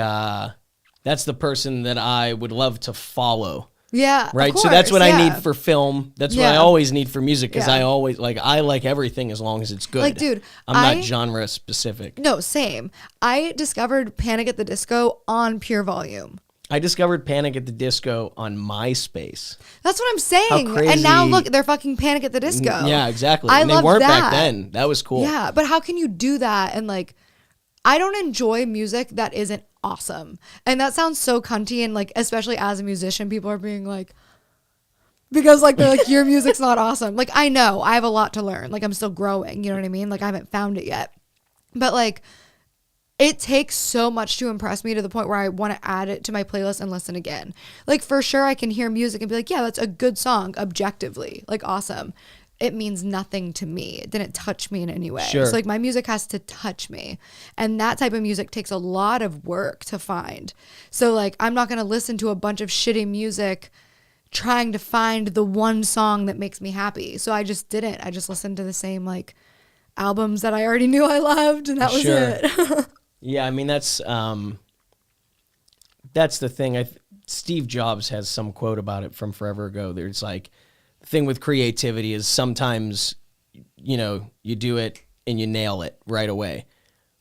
That's the person that I would love to follow. Yeah. Right. Course, so that's what I need for film. That's what I always need for music because I always I like everything as long as it's good. Like, dude, I'm not genre specific. No, same. I discovered Panic at the Disco on pure volume. I discovered Panic at the Disco on MySpace. That's what I'm saying. How crazy. And now look, they're fucking Panic at the Disco. Yeah, exactly. I and they love weren't that. back then. That was cool. Yeah, but how can you do that and like I don't enjoy music that isn't awesome. And that sounds so cunty and like especially as a musician, people are being like because like they're like your music's not awesome. Like I know, I have a lot to learn. Like I'm still growing, you know what I mean? Like I haven't found it yet. But like it takes so much to impress me to the point where I want to add it to my playlist and listen again. Like for sure I can hear music and be like, yeah, that's a good song objectively. Like awesome. It means nothing to me. It didn't touch me in any way. Sure. So like my music has to touch me. And that type of music takes a lot of work to find. So like I'm not going to listen to a bunch of shitty music trying to find the one song that makes me happy. So I just didn't. I just listened to the same like albums that I already knew I loved and that was it. Yeah, I mean that's the thing. Steve Jobs has some quote about it from forever ago. There's like the thing with creativity is sometimes, you know, you do it and you nail it right away.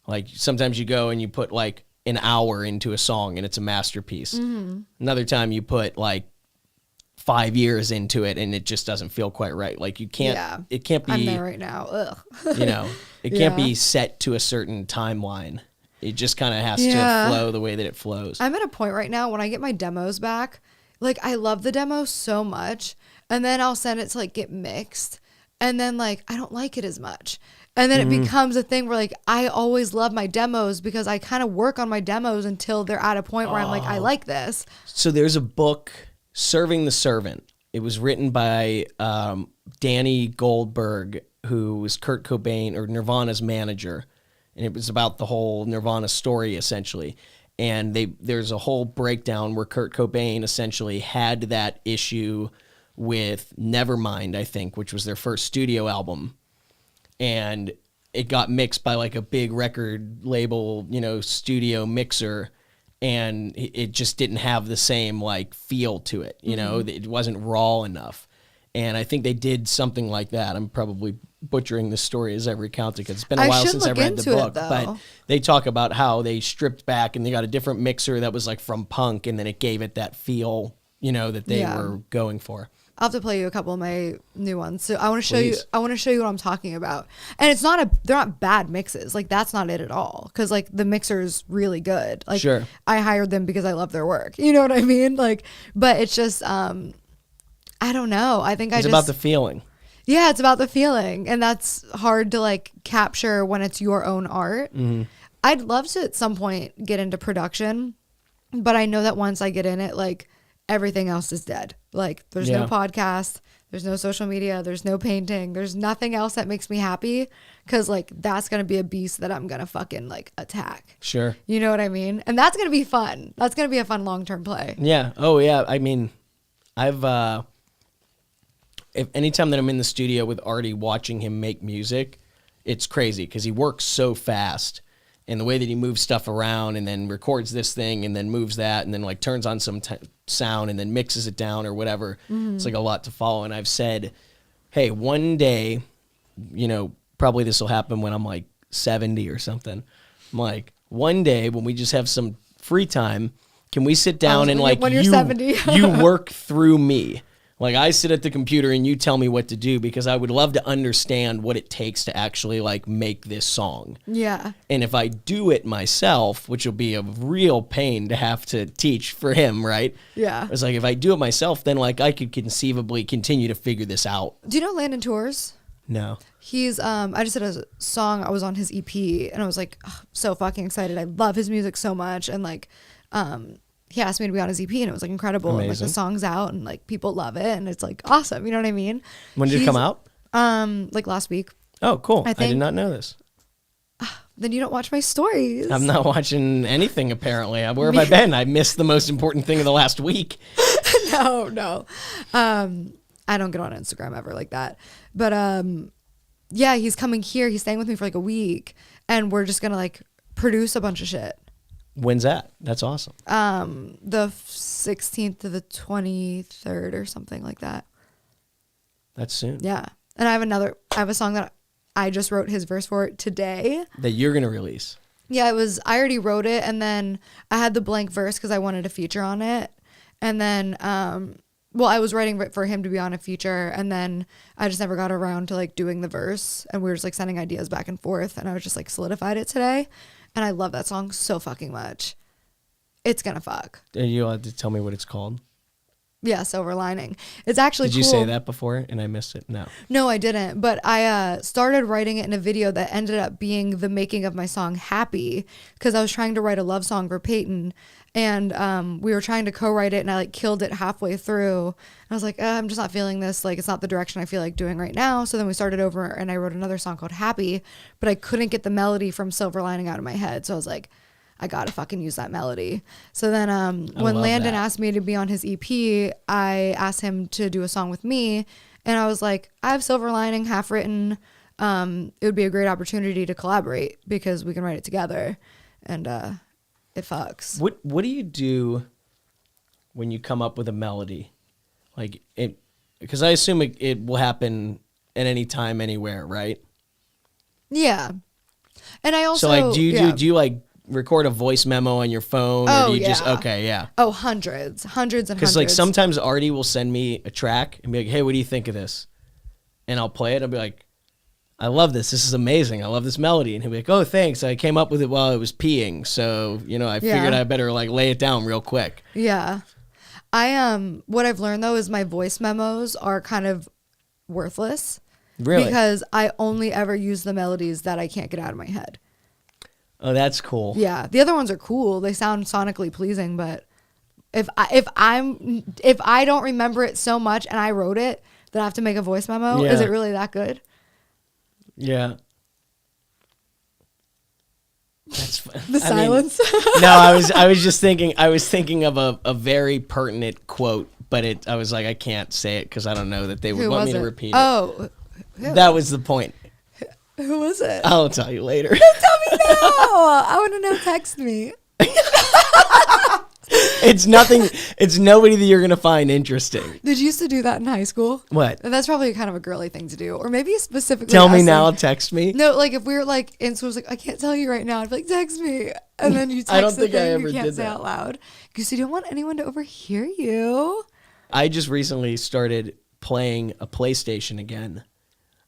Like sometimes you go and you put like an hour into a song and it's a masterpiece. Mm-hmm. Another time you put like 5 years into it and it just doesn't feel quite right. Like you can't, it can't be, I'm there right now. Ugh. You know, it can't be set to a certain timeline. It just kind of has to flow the way that it flows. I'm at a point right now when I get my demos back, like I love the demo so much. And then I'll send it to like get mixed. And then like, I don't like it as much. And then it becomes a thing where like, I always love my demos because I kind of work on my demos until they're at a point where I'm like, I like this. So there's a book, Serving the Servant. It was written by Danny Goldberg, who was Kurt Cobain or Nirvana's manager. And it was about the whole Nirvana story essentially. And there's a whole breakdown where Kurt Cobain essentially had that issue with Nevermind, I think, which was their first studio album. And it got mixed by like a big record label, you know, studio mixer. And it just didn't have the same like feel to it, you know, it wasn't raw enough. And I think they did something like that. I'm probably butchering the story as I recount it because it's been a while since I read the book. But they talk about how they stripped back and they got a different mixer that was like from punk, and then it gave it that feel, you know, that they were going for. I'll have to play you a couple of my new ones. So I want to show you. I want to show you what I'm talking about. And it's not they're not bad mixes. Like that's not it at all. Because like the mixer's really good. Like I hired them because I love their work. You know what I mean? Like, but it's just I don't know. I think it's about the feeling. Yeah, it's about the feeling, and that's hard to like capture when it's your own art. Mm-hmm. I'd love to at some point get into production, but I know that once I get in it, like everything else is dead. Like there's no podcast, there's no social media, there's no painting, there's nothing else that makes me happy, because like that's gonna be a beast that I'm gonna fucking like attack. Sure. You know what I mean? And that's gonna be fun. That's gonna be a fun long-term play. Yeah. Oh yeah. I mean, I've if anytime that I'm in the studio with Artie watching him make music, it's crazy because he works so fast, and the way that he moves stuff around and then records this thing and then moves that and then like turns on some sound and then mixes it down or whatever. Mm-hmm. It's like a lot to follow. And I've said, hey, one day, you know, probably this will happen when I'm like 70 or something. I'm like, one day when we just have some free time, can we sit down and like when you're 70. you work through me? Like I sit at the computer and you tell me what to do, because I would love to understand what it takes to actually like make this song. Yeah. And if I do it myself, which will be a real pain to have to teach for him, right? Yeah. It's like if I do it myself, then like I could conceivably continue to figure this out. Do you know Landon Tours? No. He's I just did a song. I was on his EP, and I was like, so fucking excited. I love his music so much, and like, he asked me to be on his EP, and it was like incredible. And, like, the song's out, and like people love it, and it's like awesome. You know what I mean? When did it come out? Like last week. Oh, cool. I think. did not know this. Then you don't watch my stories. I'm not watching anything, apparently. Where have I been? I missed the most important thing of the last week. No. I don't get on Instagram ever like that. But yeah, he's coming here. He's staying with me for like a week, and we're just gonna like produce a bunch of shit. When's that? That's awesome. The 16th to the 23rd or something like that. That's soon. Yeah. And I have a song that I just wrote his verse for today. That you're gonna release. Yeah, I already wrote it, and then I had the blank verse because I wanted a feature on it. And then, I was writing for him to be on a feature, and then I just never got around to like doing the verse, and we were just like sending ideas back and forth, and I was just like solidified it today. And I love that song so fucking much. It's gonna fuck. You have to tell me what it's called. Yeah, Silver Lining. It's actually Did cool. you say that before and I missed it? No. No, I didn't. But I started writing it in a video that ended up being the making of my song Happy, because I was trying to write a love song for Peyton, and we were trying to co-write it, and I like killed it halfway through. And I was like, I'm just not feeling this. Like, it's not the direction I feel like doing right now. So then we started over, and I wrote another song called Happy, but I couldn't get the melody from Silver Lining out of my head. So I was like, I gotta fucking use that melody. So then when Landon asked me to be on his EP, I asked him to do a song with me, and I was like, I have Silver Lining half written. It would be a great opportunity to collaborate because we can write it together, and it fucks. What do you do when you come up with a melody? Like it, because I assume it will happen at any time, anywhere, right? Yeah. And I also, so like, do you like record a voice memo on your phone, or do you just Oh, hundreds and hundreds. Because like sometimes Artie will send me a track and be like, hey, what do you think of this? And I'll play it. I'll be like, I love this. This is amazing. I love this melody. And he'll be like, oh, thanks. I came up with it while I was peeing. So, I figured I better like lay it down real quick. Yeah. What I've learned though is my voice memos are kind of worthless. Really? Because I only ever use the melodies that I can't get out of my head. Oh, that's cool. Yeah. The other ones are cool. They sound sonically pleasing, but if I don't remember it so much and I wrote it that I have to make a voice memo, is it really that good? Yeah. That's the silence. No, I was just thinking. I was thinking of a very pertinent quote, but I was like, I can't say it because I don't know that they would want me to repeat it. Oh, that was the point. Who was it? I'll tell you later. Tell me now. I want to know. Text me. It's nothing. It's nobody that you're gonna find interesting. Did you used to do that in high school? What? That's probably kind of a girly thing to do, or maybe specifically. Tell me now. Text me. No, like if we were like in school, like I can't tell you right now. I'd be like, text me, and then you text I don't the think thing I ever you can't did say that out loud because you don't want anyone to overhear you. I just recently started playing a PlayStation again,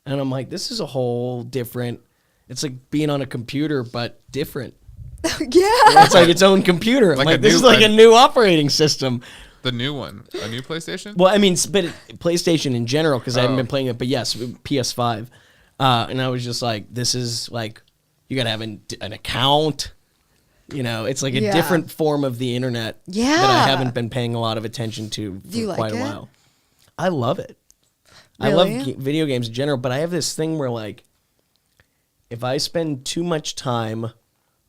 and I'm like, this is a whole different. It's like being on a computer, but different. Yeah. It's like its own computer. Like this is like a new operating system. The new one, a new PlayStation. Well, I mean, but PlayStation in general, because I haven't been playing it. But yes, PS5, and I was just like, this is like, you gotta have an account. It's like a different form of the internet that I haven't been paying a lot of attention to for quite a while. I love it. Really? I love video games in general, but I have this thing where like, if I spend too much time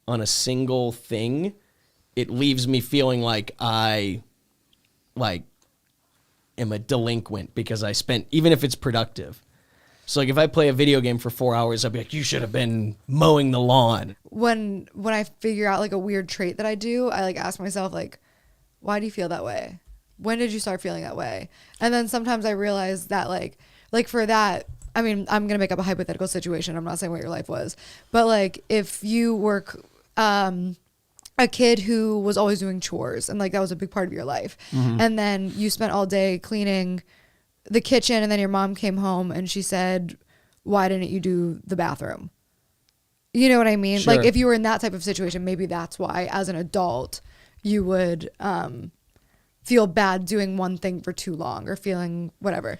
on a single thing, it leaves me feeling like I am a delinquent because I spent, even if it's productive. So like if I play a video game for 4 hours, I'll be like, you should have been mowing the lawn. When I figure out like a weird trait that I do, I like ask myself like, why do you feel that way? When did you start feeling that way? And then sometimes I realize that like for that, I mean, I'm going to make up a hypothetical situation. I'm not saying what your life was. But like if you were a kid who was always doing chores and like that was a big part of your life. Mm-hmm. And then you spent all day cleaning the kitchen and then your mom came home and she said, why didn't you do the bathroom? You know what I mean? Sure. Like if you were in that type of situation, maybe that's why as an adult you would feel bad doing one thing for too long or feeling whatever.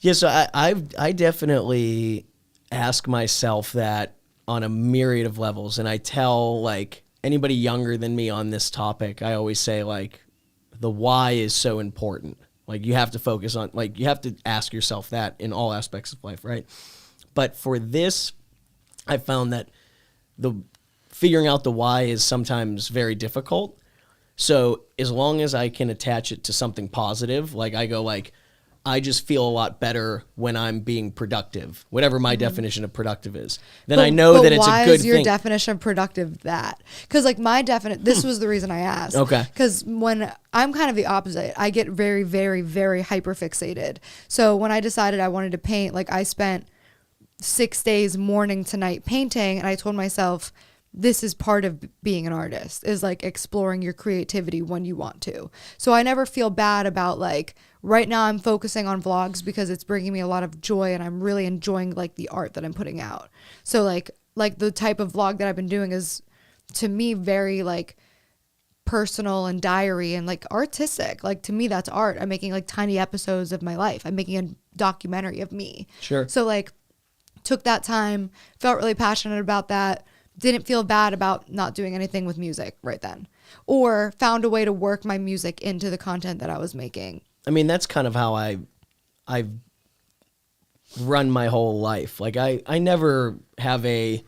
Yeah, so I definitely ask myself that on a myriad of levels, and I tell like anybody younger than me on this topic, I always say like the why is so important. Like you have to focus on, like you have to ask yourself that in all aspects of life, right? But for this, I found that the figuring out the why is sometimes very difficult. So as long as I can attach it to something positive, like I go like, I just feel a lot better when I'm being productive, whatever my definition of productive is. Then I know that it's a good thing. Why is your definition of productive that? Because like my this was the reason I asked. Okay. Because when I'm kind of the opposite, I get very, very, very hyper fixated. So when I decided I wanted to paint, like I spent 6 days morning to night painting, and I told myself, this is part of being an artist, is like exploring your creativity when you want to. So I never feel bad about like, right now I'm focusing on vlogs because it's bringing me a lot of joy and I'm really enjoying like the art that I'm putting out. So like the type of vlog that I've been doing is to me very like personal and diary and like artistic. Like to me, that's art. I'm making like tiny episodes of my life. I'm making a documentary of me. Sure. So like took that time, felt really passionate about that. Didn't feel bad about not doing anything with music right then, or found a way to work my music into the content that I was making. I mean, that's kind of how I've run my whole life. Like I never have a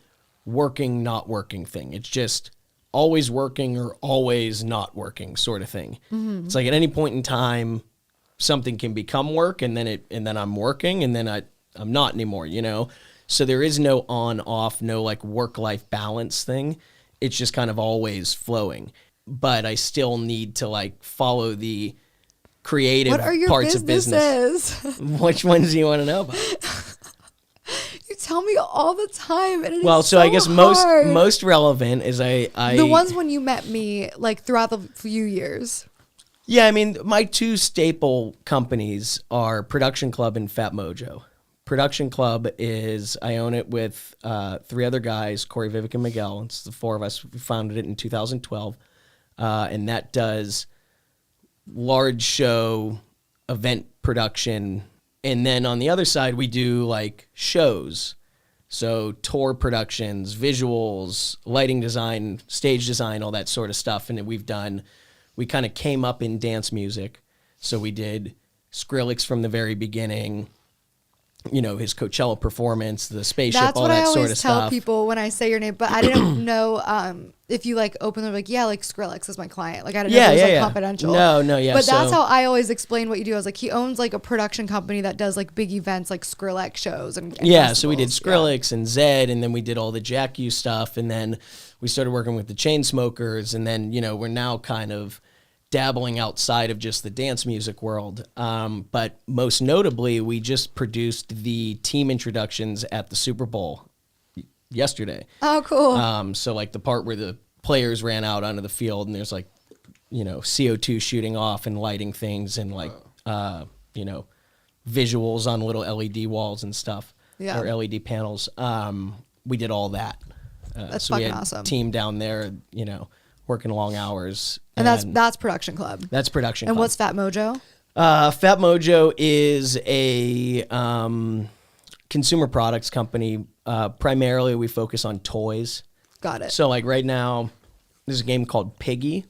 working, not working thing. It's just always working or always not working sort of thing. Mm-hmm. It's like at any point in time, something can become work and then I'm working and then I'm not anymore, you know? So there is no on off, no like work-life balance thing. It's just kind of always flowing. But I still need to like follow the creative parts of business. Which ones do you want to know about? You tell me all the time. And well, so I guess hard. most relevant is I the ones when you met me like throughout the few years. Yeah, I mean, my two staple companies are Production Club and Fat Mojo. Production Club is, I own it with 3 other guys, Corey, Vivek, and Miguel. It's the 4 of us. We founded it in 2012. And that does large show event production. And then on the other side, we do like shows. So tour productions, visuals, lighting design, stage design, all that sort of stuff. And we kind of came up in dance music. So we did Skrillex from the very beginning, you know, his Coachella performance, the spaceship, all that sort of stuff. That's what I always tell people when I say your name, but I didn't know if you like openly like, yeah, like Skrillex is my client. Like I didn't know it was like confidential. No, yeah. But that's how I always explain what you do. I was like, he owns like a production company that does like big events like Skrillex shows and festivals. So we did Skrillex and Zed, and then we did all the Jack U stuff, and then we started working with the Chainsmokers, and then, you know, we're now kind of dabbling outside of just the dance music world. But most notably, we just produced the team introductions at the Super Bowl yesterday. Oh, cool. So like the part where the players ran out onto the field and there's like, you know, CO2 shooting off and lighting things and like, you know, visuals on little LED walls and stuff, or LED panels. We did all that. That's so fucking we had awesome. Team down there, you know, working long hours. And that's Production Club. That's Production Club. And what's Fat Mojo? Fat Mojo is a consumer products company. Primarily, we focus on toys. Got it. So, like right now, there's a game called Piggy.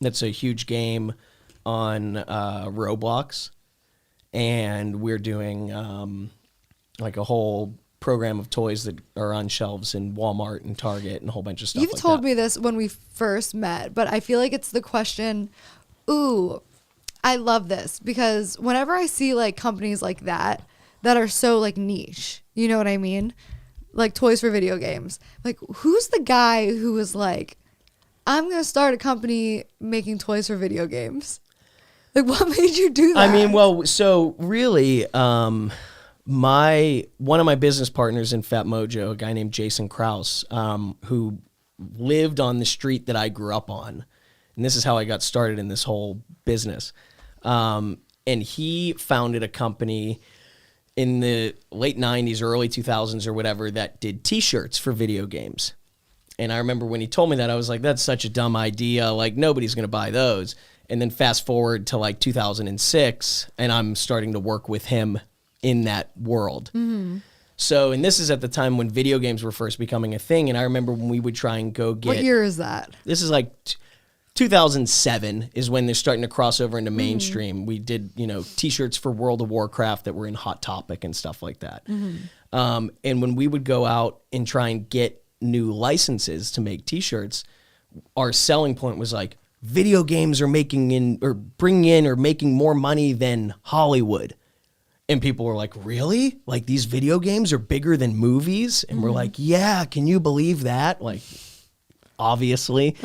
That's a huge game on Roblox. And we're doing like a whole program of toys that are on shelves in Walmart and Target and a whole bunch of stuff like that. You've told me this when we first met, but I feel like it's the question, ooh, I love this, because whenever I see like companies like that are so like niche, you know what I mean? Like toys for video games. Like who's the guy who was like, I'm going to start a company making toys for video games? Like what made you do that? I mean, well, so really, one of my business partners in Fat Mojo, a guy named Jason Krause, who lived on the street that I grew up on. And this is how I got started in this whole business. And he founded a company in the late 90s or early 2000s or whatever that did T-shirts for video games. And I remember when he told me that, I was like, that's such a dumb idea. Like, nobody's going to buy those. And then fast forward to like 2006, and I'm starting to work with him in that world. So, and this is at the time when video games were first becoming a thing. And I remember when we would try and go get. What year is that? This is like 2007 is when they're starting to cross over into mainstream. We did, T-shirts for World of Warcraft that were in Hot Topic and stuff like that. And when we would go out and try and get new licenses to make T-shirts, our selling point was like, video games are bringing in or making more money than Hollywood. And people were like, really? Like, these video games are bigger than movies? And we're like, yeah, can you believe that? Like, obviously.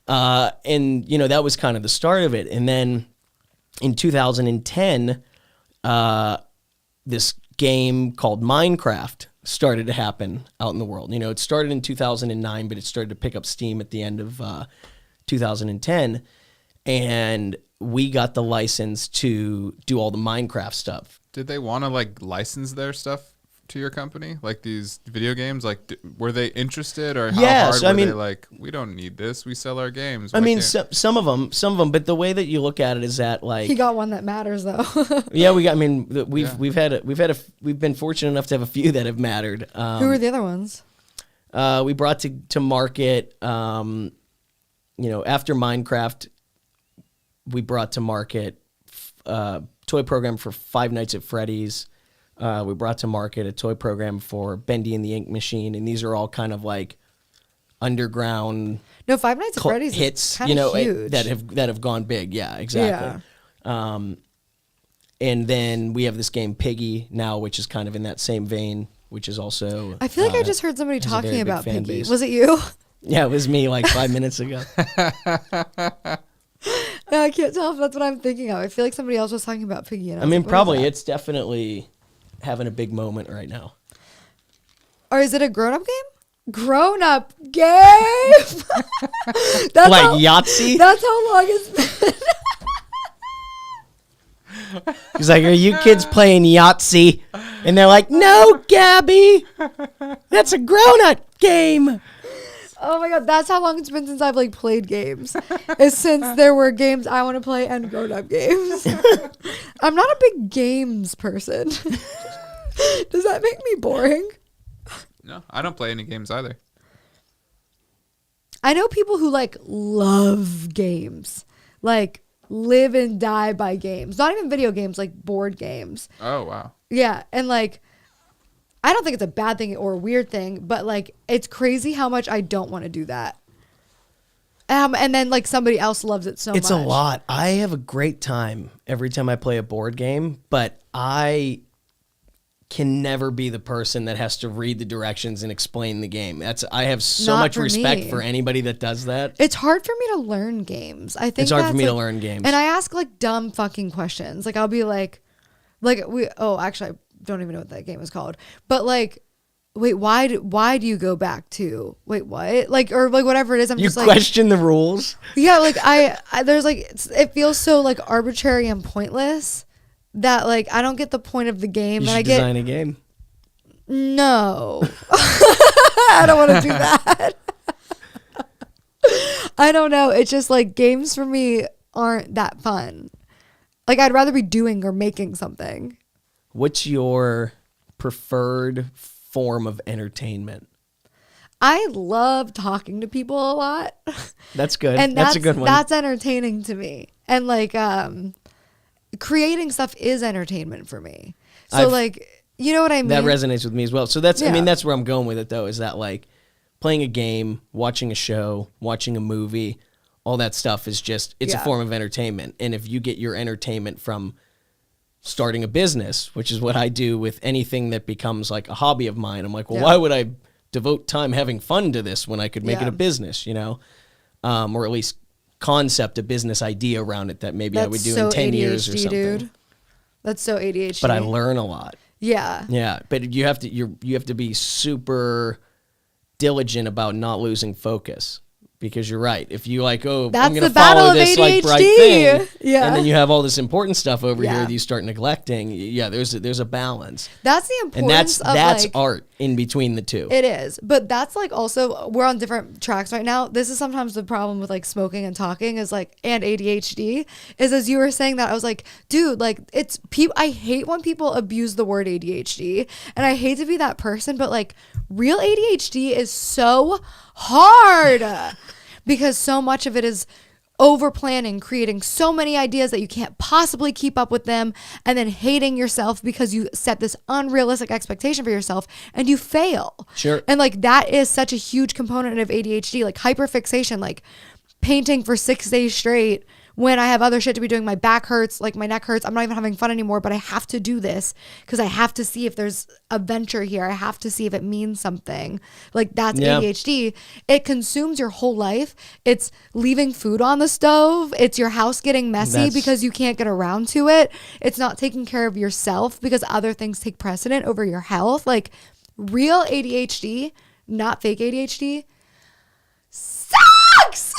And, that was kind of the start of it. And then in 2010, this game called Minecraft started to happen out in the world. It started in 2009, but it started to pick up steam at the end of 2010. And we got the license to do all the Minecraft stuff. Did they want to license their stuff to your company, like these video games? Like, were they interested, or how hard were they? Like, we don't need this. We sell our games. Some of them. But the way that you look at it is that he got one that matters though. Yeah, we've been fortunate enough to have a few that have mattered. Who were the other ones? We brought to market. After Minecraft, we brought to market toy program for Five Nights at Freddy's. We brought to market a toy program for Bendy and the Ink Machine, and these are all kind of like underground. No, Five Nights at Freddy's hits, huge. that have gone big. Yeah, exactly. Yeah. And then we have this game Piggy now, which is kind of in that same vein, which is also. I feel like I just heard somebody talking about Piggy. Was it you? Yeah, it was me like 5 minutes ago. No, I can't tell if that's what I'm thinking of. I feel like somebody else was talking about Piggy. And probably it's definitely having a big moment right now. Or is it a grown-up game? Grown-up game? That's Yahtzee? That's how long it's been. He's like, are you kids playing Yahtzee? And they're like, no, Gabbie. That's a grown-up game. Oh my God, that's how long it's been since I've played games. Is since there were games I want to play and grown-up games. I'm not a big games person. Does that make me boring? No, I don't play any games either. I know people who love games. Live and die by games. Not even video games, board games. Oh, wow. Yeah, and I don't think it's a bad thing or a weird thing, but it's crazy how much I don't want to do that. And then somebody else loves it so much. It's a lot. I have a great time every time I play a board game, but I can never be the person that has to read the directions and explain the game. I have so much respect for anybody that does that. It's hard for me to learn games. I think it's hard for me to learn games. And I ask dumb fucking questions. I'll be actually I don't even know what that game is called. But wait, why do you go back to what? Or whatever it is. You question the rules? Yeah, I there's it feels so arbitrary and pointless that I don't get the point of the game. You should design a game. No. I don't want to do that. I don't know. It's just games for me aren't that fun. I'd rather be doing or making something. What's your preferred form of entertainment? I love talking to people a lot. That's good. And that's a good one. That's entertaining to me. And creating stuff is entertainment for me. So you know what I mean? That resonates with me as well. So that's that's where I'm going with it though, is that playing a game, watching a show, watching a movie, all that stuff is just a form of entertainment. And if you get your entertainment from starting a business, which is what I do with anything that becomes a hobby of mine. I'm like, well, why would I devote time having fun to this when I could make it a business, or at least concept a business idea around it that maybe I would do in 10 years or something. Dude. That's so ADHD. But I learn a lot. Yeah. Yeah, but you have to be super diligent about not losing focus. Because you're right. If you I'm going to follow this bright thing, and then you have all this important stuff over here that you start neglecting. Yeah, there's a balance. That's the importance and that's art. in between the two. It is. But that's like also, we're on different tracks right now. This is sometimes the problem with like smoking and talking is like, and ADHD is, as you were saying that, I was like, dude, like it's people, I hate when people abuse the word ADHD, and I hate to be that person, but like real ADHD is so hard because so much of it is over planning, creating so many ideas that you can't possibly keep up with them, and then hating yourself because you set this unrealistic expectation for yourself and you fail. Sure. And like that is such a huge component of ADHD, like hyperfixation, like painting for 6 days straight when I have other shit to be doing. My back hurts, like my neck hurts. I'm not even having fun anymore, but I have to do this because I have to see if there's a venture here. I have to see if it means something. Like that's ADHD. It consumes your whole life. It's leaving food on the stove. It's your house getting messy because you can't get around to it. It's not taking care of yourself because other things take precedent over your health. Like real ADHD, not fake ADHD, sucks.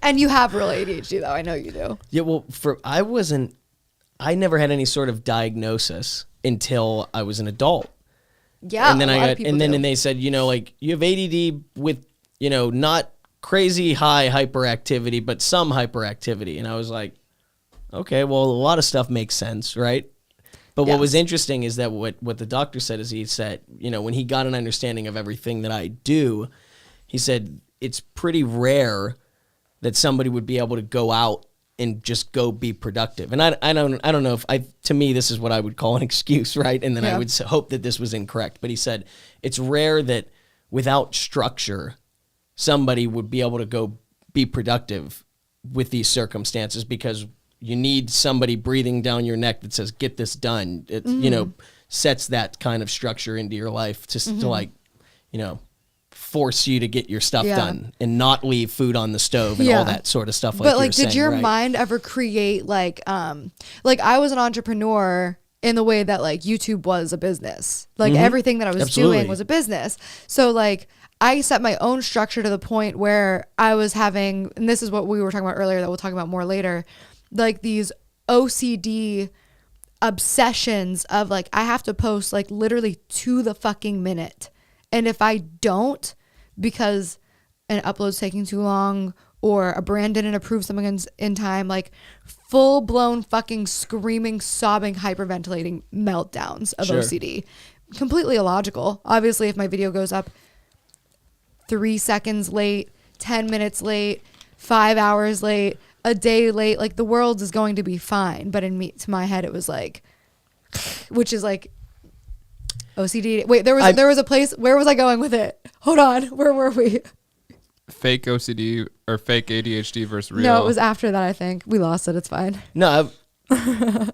And you have real ADHD though. I know you do. Yeah, well, I never had any sort of diagnosis until I was an adult. Yeah. And then and they said, you know, like you have ADD with, you know, not crazy high hyperactivity, but some hyperactivity. And I was like, okay, well, a lot of stuff makes sense, right? But what was interesting is that what the doctor said is he said, you know, when he got an understanding of everything that I do, he said it's pretty rare that somebody would be able to go out and just go be productive. And I don't know if to me, this is what I would call an excuse, right? And then I would hope that this was incorrect. But he said it's rare that without structure, somebody would be able to go be productive with these circumstances, because you need somebody breathing down your neck that says, get this done. It, you know, sets that kind of structure into your life to like, you know, force you to get your stuff done and not leave food on the stove and all that sort of stuff. But like, did your mind ever create like I was an entrepreneur in the way that like YouTube was a business, like everything that I was doing was a business. So like I set my own structure to the point where I was having, and this is what we were talking about earlier that we'll talk about more later, like these OCD obsessions of like, I have to post like literally to the fucking minute. And if I don't, because an upload's taking too long or a brand didn't approve something in time, like full blown fucking screaming, sobbing, hyperventilating meltdowns of OCD. Completely illogical. Obviously, if my video goes up 3 seconds late, 10 minutes late, 5 hours late, a day late, like the world is going to be fine. But to my head, it was like, which is like, OCD. Wait, there was a place. Where was I going with it? Hold on. Where were we? Fake OCD or fake ADHD versus real. No, it was after that. I think we lost it. It's fine. No. Are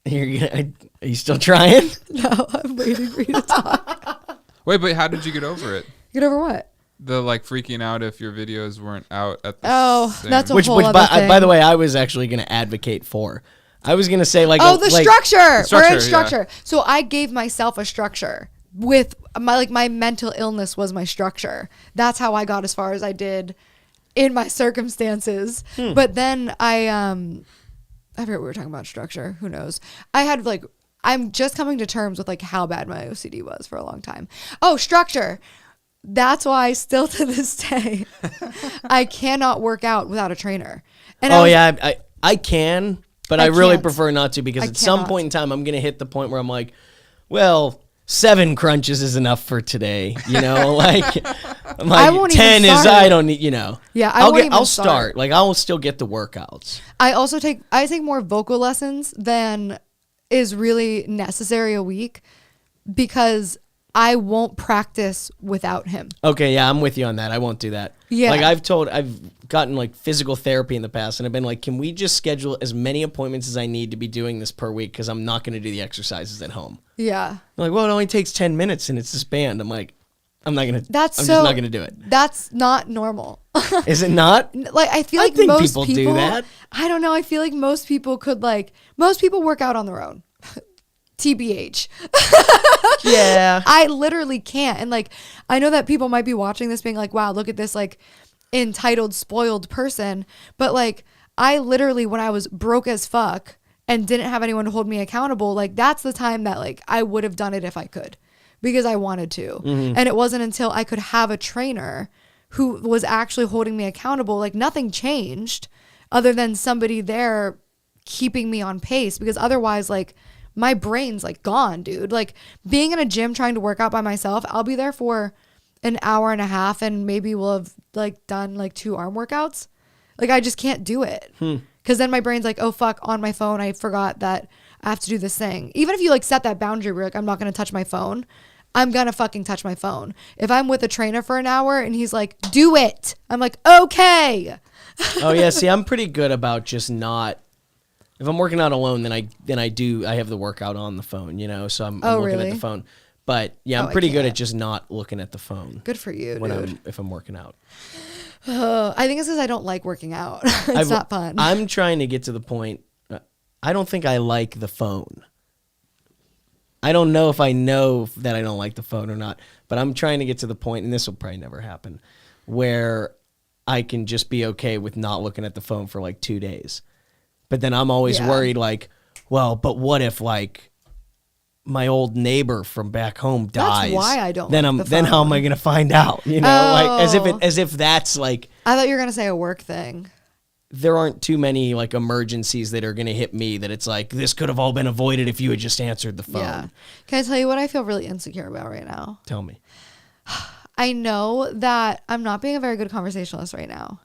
you still trying? No, I'm waiting for you to talk. Wait, but how did you get over it? Get over what? The like freaking out if your videos weren't out at the same. That's a whole other thing. By the way, I was actually going to advocate for. I was going to say like... Oh, the structure. We're in structure. Yeah. So I gave myself a structure with my mental illness was my structure. That's how I got as far as I did in my circumstances. But then I forget what we were talking about structure. Who knows? I'm just coming to terms with like how bad my OCD was for a long time. Oh, structure. That's why still to this day, I cannot work out without a trainer. And I can... But I really prefer not to, because at some point in time, I'm going to hit the point where I'm like, well, 7 crunches is enough for today. You know, like, I'm like, I won't 10 even is, start. I don't need, you know. Yeah, I'll start. Like, I'll still get the workouts. I take more vocal lessons than is really necessary a week, because I won't practice without him. Okay, yeah, I'm with you on that. I won't do that. Yeah. Like I've gotten like physical therapy in the past, and I've been like, can we just schedule as many appointments as I need to be doing this per week, because I'm not going to do the exercises at home. Yeah. They're like, well, it only takes 10 minutes and it's this band. I'm like, I'm just not going to do it. That's not normal. Is it not? Like, I feel like think most people do that. I don't know. I feel like most people work out on their own. TBH. Yeah. I literally can't. And like, I know that people might be watching this being like, wow, look at this like entitled, spoiled person. But like, I literally, when I was broke as fuck and didn't have anyone to hold me accountable, like that's the time that like I would have done it if I could, because I wanted to. And it wasn't until I could have a trainer who was actually holding me accountable, like nothing changed other than somebody there keeping me on pace, because otherwise like my brain's like gone, dude. Like being in a gym trying to work out by myself, I'll be there for an hour and a half and maybe we'll have like done like 2 arm workouts. Like I just can't do it. Because then my brain's like, oh fuck, on my phone, I forgot that I have to do this thing. Even if you like set that boundary where like I'm not going to touch my phone, I'm going to fucking touch my phone. If I'm with a trainer for an hour and he's like, do it, I'm like, okay. Oh yeah, see, I'm pretty good about just not. If I'm working out alone, then I have the workout on the phone, you know. So I'm looking at the phone. But yeah, I'm pretty good at just not looking at the phone. Good for you, dude. If I'm working out. I think it's because I don't like working out. It's not fun. I'm trying to get to the point. I don't think I like the phone. I don't know if I know that I don't like the phone or not. But I'm trying to get to the point, and this will probably never happen, where I can just be okay with not looking at the phone for like 2 days. But then I'm always worried, like, well, but what if like my old neighbor from back home dies? That's why I don't. Then how am I gonna find out? You know, like as if that's like. I thought you were gonna say a work thing. There aren't too many like emergencies that are gonna hit me that it's like this could have all been avoided if you had just answered the phone. Yeah. Can I tell you what I feel really insecure about right now? Tell me. I know that I'm not being a very good conversationalist right now,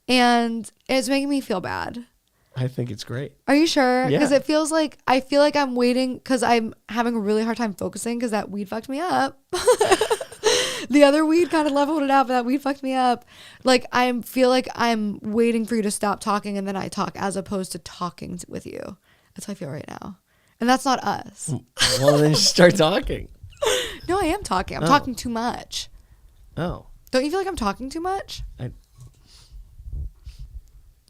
and it's making me feel bad. I think it's great. Are you sure? Yeah. Because it feels like I feel like I'm waiting because I'm having a really hard time focusing because that weed fucked me up. The other weed kind of leveled it out, but that weed fucked me up. Like I feel like I'm waiting for you to stop talking and then I talk, as opposed to talking with you. That's how I feel right now, and that's not us. Well, then just start talking. No, I am talking. I'm talking too much. Oh. Don't you feel like I'm talking too much?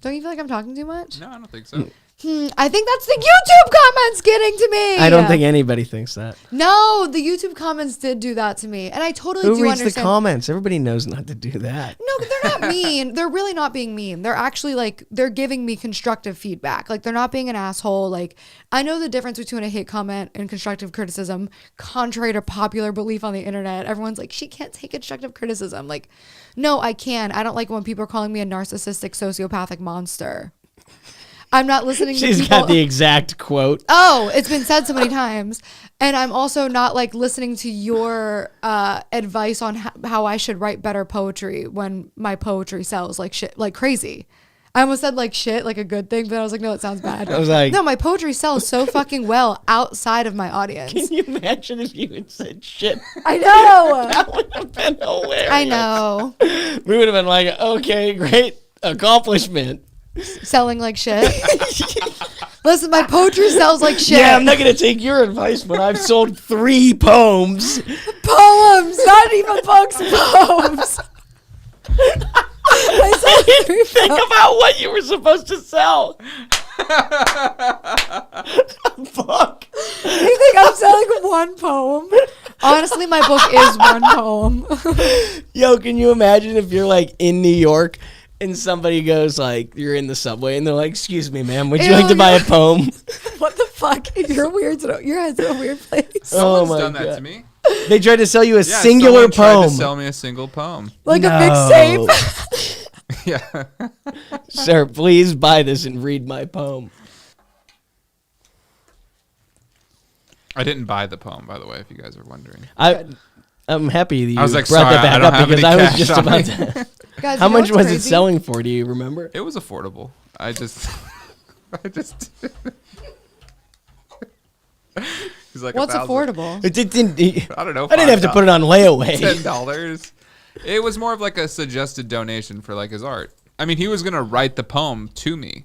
Don't you feel like I'm talking too much? No, I don't think so. I think that's the YouTube comments getting to me. I don't think anybody thinks that. No, the YouTube comments did do that to me. And I totally do understand. Who reads the comments? Everybody knows not to do that. No, they're not mean. They're really not being mean. They're actually like, they're giving me constructive feedback. Like they're not being an asshole. Like I know the difference between a hate comment and constructive criticism, contrary to popular belief on the internet. Everyone's like, she can't take constructive criticism. Like, no, I can. I don't like when people are calling me a narcissistic, sociopathic monster. I'm not listening to people. She's got the exact quote. Oh, it's been said so many times. And I'm also not like listening to your advice on how I should write better poetry when my poetry sells like shit, like crazy. I almost said like shit, like a good thing, but I was like, no, it sounds bad. I was like, no, my poetry sells so fucking well outside of my audience. Can you imagine if you had said shit? I know. That would have been hilarious. I know. We would have been like, okay, great accomplishment. Selling like shit. Listen, my poetry sells like shit. Yeah, I'm not going to take your advice, but I've sold 3 poems. Poems, not even books, poems. I didn't think about what you were supposed to sell. Fuck. You think I'm selling 1 poem? Honestly, my book is 1 poem. Yo, can you imagine if you're like in New York and somebody goes like, you're in the subway and they're like, excuse me, ma'am, would you like to buy a poem? What the fuck? You're weird. Your head's in a weird place. Someone's done that to me. They tried to sell you a singular poem. Tried to sell me a single poem. Like a mixtape? Yeah. Sir, please buy this and read my poem. I didn't buy the poem, by the way, if you guys are wondering. I'm happy that you I was like, brought sorry, that back up because I was just about to. Guys, how much was it selling for? Do you remember? It was affordable. I just. He's like, what's affordable? It didn't. I don't know. I didn't have to put it on layaway. $10. It was more of like a suggested donation for like his art. I mean, he was gonna write the poem to me.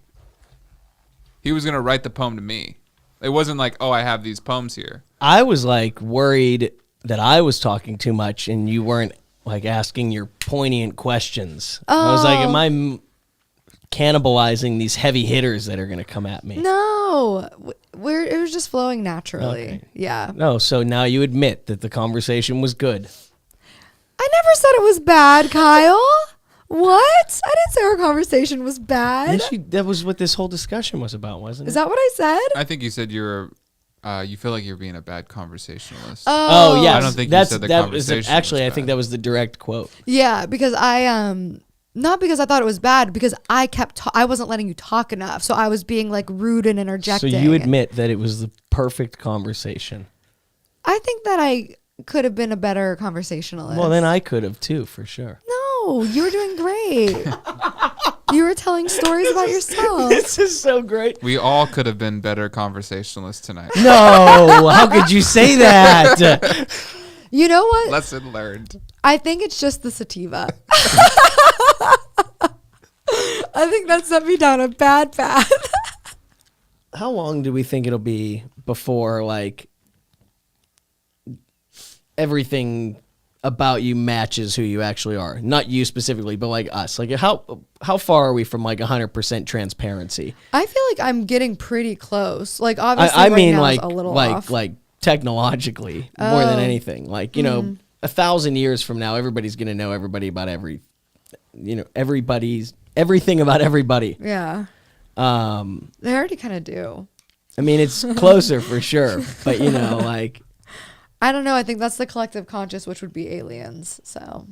He was gonna write the poem to me. It wasn't like, oh, I have these poems here. I was like worried that I was talking too much and you weren't like asking your poignant questions. I was like, am I cannibalizing these heavy hitters that are going to come at me? No, it was just flowing naturally. Okay. Yeah. No, so now you admit that the conversation was good. I never said it was bad, Kyle. What? I didn't say our conversation was bad. That was what this whole discussion was about, wasn't it? Is that what I said? I think you said you feel like you're being a bad conversationalist. Oh, yeah. I don't think you said the conversation Actually, was I think bad. that was the direct quote. Yeah, because not because I thought it was bad, because I I wasn't letting you talk enough, so I was being like rude and interjecting. So you admit that it was the perfect conversation. I think that I could have been a better conversationalist. Well, then I could have too, for sure. No, you were doing great. You were telling stories about yourself. This is so great. We all could have been better conversationalists tonight. No, how could you say that? You know what? Lesson learned. I think it's just the sativa. I think that set me down a bad path. How long do we think it'll be before, like, everything about you matches who you actually are? Not you specifically, but like us. Like, how far are we from like 100% transparency? I feel like I'm getting pretty close. Like, obviously, I right mean, now like, is a little off. like technologically more than anything. Like, you know, 1,000 years from now, everybody's gonna know everybody about everything about everybody. Yeah. They already kind of do. I mean, it's closer for sure, but you know, like, I don't know. I think that's the collective conscious, which would be aliens. So,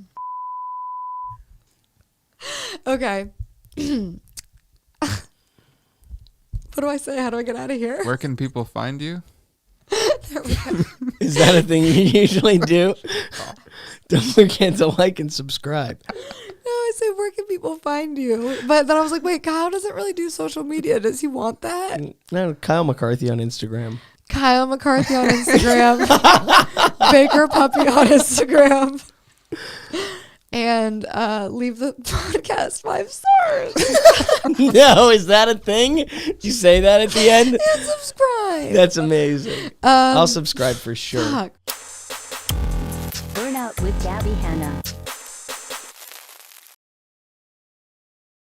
okay. What do I say? How do I get out of here? Where can people find you? There we go. is that a thing you usually do? Don't forget to like and subscribe. No, I said, where can people find you? But then I was like, wait, Kyle doesn't really do social media. Does he want that? No, Kyle McCarthy on Instagram. Kyle McCarthy on Instagram. Baker Puppy on Instagram. And leave the podcast 5 stars. No, is that a thing? Did you say that at the end? And subscribe. That's amazing. I'll subscribe for sure. Fuck. Burnout with Gabbie Hanna.